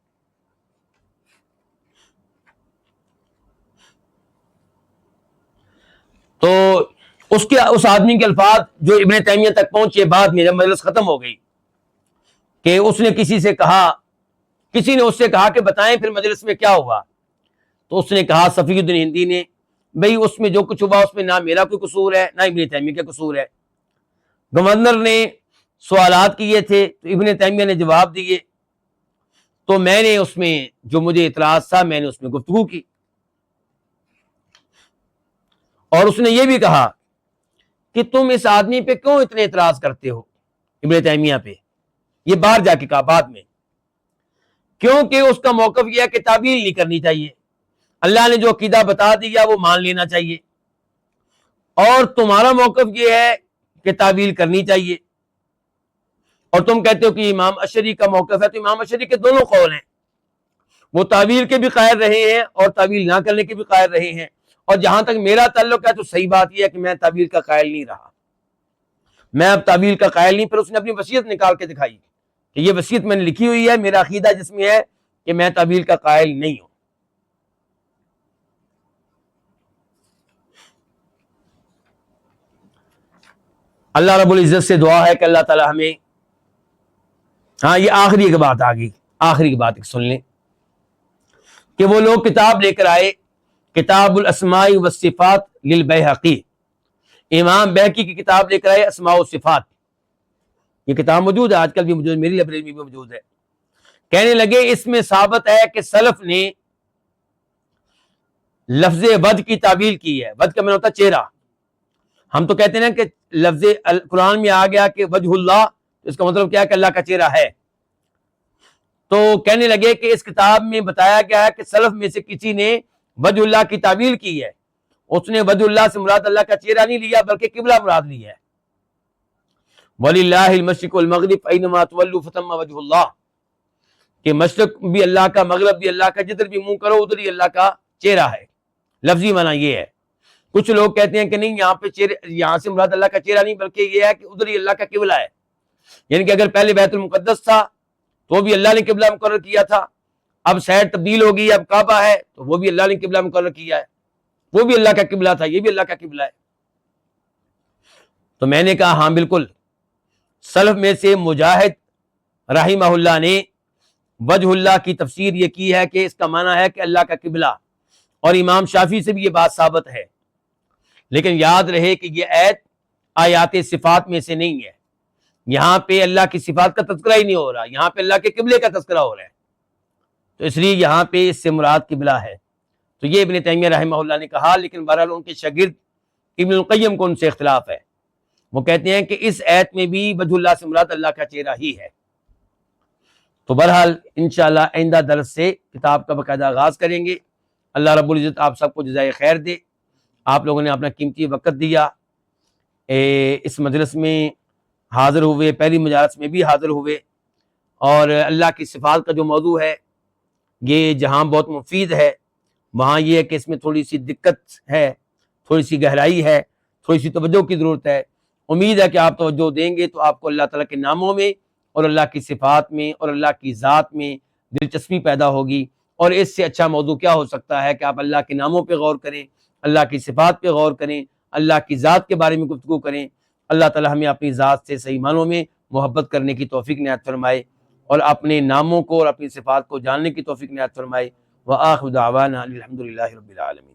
تو اس آدمی کے الفاظ جو ابن تیمیہ تک پہنچے بعد میں، جب مجلس ختم ہو گئی، کہ اس نے کسی نے اس سے کہا کہ بتائیں پھر مجلس میں کیا ہوا. تو اس نے کہا صفی الدین ہندی نے، بھئی اس میں جو کچھ ہوا اس میں نہ میرا کوئی قصور ہے نہ ابن تیمیہ کا قصور ہے. گورنر نے سوالات کیے تھے تو ابن تیمیہ نے جواب دیے، تو میں نے اس میں جو مجھے اعتراض تھا میں نے اس میں گفتگو کی. اور اس نے یہ بھی کہا کہ تم اس آدمی پہ کیوں اتنے اعتراض کرتے ہو، ابن تیمیہ پہ. یہ باہر جا کے کہا بعد میں، کیونکہ اس کا موقف یہ ہے کہ تعبیر نہیں کرنی چاہیے، اللہ نے جو عقیدہ بتا دیا وہ مان لینا چاہیے. اور تمہارا موقف یہ ہے کہ تعویل کرنی چاہیے، اور تم کہتے ہو کہ امام اشعری کا موقف ہے، تو امام اشعری کے دونوں قول ہیں، وہ تعویل کے بھی قائل رہے ہیں اور تعویل نہ کرنے کے بھی قائل رہے ہیں، اور جہاں تک میرا تعلق ہے تو صحیح بات یہ ہے کہ میں تعویل کا قائل نہیں رہا، میں اب تعویل کا قائل نہیں۔ پھر اس نے اپنی وصیت نکال کے دکھائی کہ یہ وصیت میں نے لکھی ہوئی ہے، میرا عقیدہ جس میں ہے کہ میں تعویل کا قائل نہیں ہوں۔ اللہ رب العزت سے دعا ہے کہ اللہ تعالی ہمیں، ہاں یہ آخری ایک بات آ گئی، آخری کی بات سن لیں کہ وہ لوگ کتاب لے کر آئے، کتاب الاسماء والصفات للبیہقی، امام بیہقی کی کتاب لے کر آئے اسماء و صفات، یہ کتاب موجود ہے، آج کل بھی موجود، میری لائبریری میں بھی موجود ہے۔ کہنے لگے اس میں ثابت ہے کہ سلف نے لفظ ود کی تعویل کی ہے۔ ود کا معنی ہوتا ہے چہرہ، ہم تو کہتے ہیں کہ لفظ قرآن میں آ گیا کہ وجہ اللہ، اس کا مطلب کیا ہے کہ اللہ کا چہرہ ہے، تو کہنے لگے کہ اس کتاب میں بتایا گیا ہے کہ سلف میں سے کسی نے وجہ اللہ کی تعویل کی ہے، اس نے وجہ اللہ سے مراد اللہ کا چہرہ نہیں لیا بلکہ قبلہ مراد لیا ہے۔ وَلِلَّهِ الْمَشْرِقُ وَالْمَغْرِبُ فَأَيْنَمَا تُوَلُّوا فَثَمَّ وَجْهُ اللَّهِ، کہ مشرق بھی اللہ کا، مغرب بھی اللہ کا، جدھر بھی منہ کرو ادھر ہی اللہ کا چہرہ ہے۔ لفظی معنی یہ ہے۔ کچھ لوگ کہتے ہیں کہ نہیں، یہاں پہ چہرے، یہاں سے مراد اللہ کا چہرہ نہیں بلکہ یہ ہے کہ ادھر ہی اللہ کا قبلہ ہے، یعنی کہ اگر پہلے بیت المقدس تھا تو بھی اللہ نے قبلہ مقرر کیا تھا، اب سائڈ تبدیل ہو گئی، اب کعبہ ہے تو وہ بھی اللہ نے قبلہ مقرر کیا ہے، وہ بھی اللہ کا قبلہ تھا، یہ بھی اللہ کا قبلہ ہے۔ تو میں نے کہا ہاں بالکل، سلف میں سے مجاہد رحمہ اللہ نے وجہ اللہ کی تفسیر یہ کی ہے کہ اس کا معنی ہے کہ اللہ کا قبلہ، اور امام شافعی سے بھی یہ بات ثابت ہے۔ لیکن یاد رہے کہ یہ آیت آیات صفات میں سے نہیں ہے، یہاں پہ اللہ کی صفات کا تذکرہ ہی نہیں ہو رہا، یہاں پہ اللہ کے قبلے کا تذکرہ ہو رہا ہے، تو اس لیے یہاں پہ اس سے مراد قبلہ ہے۔ تو یہ ابن تیمیہ رحمہ اللہ نے کہا، لیکن بہرحال ان کے شاگرد ابن القیم کو ان سے اختلاف ہے، وہ کہتے ہیں کہ اس آیت میں بھی وجہ اللہ سے مراد اللہ کا چہرہ ہی ہے۔ تو بہرحال انشاءاللہ آئندہ درس سے کتاب کا باقاعدہ آغاز کریں گے۔ اللہ رب العزت آپ سب کو جزائے خیر دے، آپ لوگوں نے اپنا قیمتی وقت دیا، اس مجلس میں حاضر ہوئے، پہلی مجالس میں بھی حاضر ہوئے، اور اللہ کی صفات کا جو موضوع ہے یہ جہاں بہت مفید ہے، وہاں یہ ہے کہ اس میں تھوڑی سی دقت ہے، تھوڑی سی گہرائی ہے، تھوڑی سی توجہ کی ضرورت ہے۔ امید ہے کہ آپ توجہ دیں گے تو آپ کو اللہ تعالیٰ کے ناموں میں اور اللہ کی صفات میں اور اللہ کی ذات میں دلچسپی پیدا ہوگی، اور اس سے اچھا موضوع کیا ہو سکتا ہے کہ آپ اللہ کے ناموں پہ غور کریں، اللہ کی صفات پہ غور کریں، اللہ کی ذات کے بارے میں گفتگو کریں۔ اللہ تعالیٰ ہمیں اپنی ذات سے صحیح معنوں میں محبت کرنے کی توفیق عنایت فرمائے، اور اپنے ناموں کو اور اپنی صفات کو جاننے کی توفیق عنایت فرمائے۔ وآخر دعوانا الحمد للہ رب العالمین۔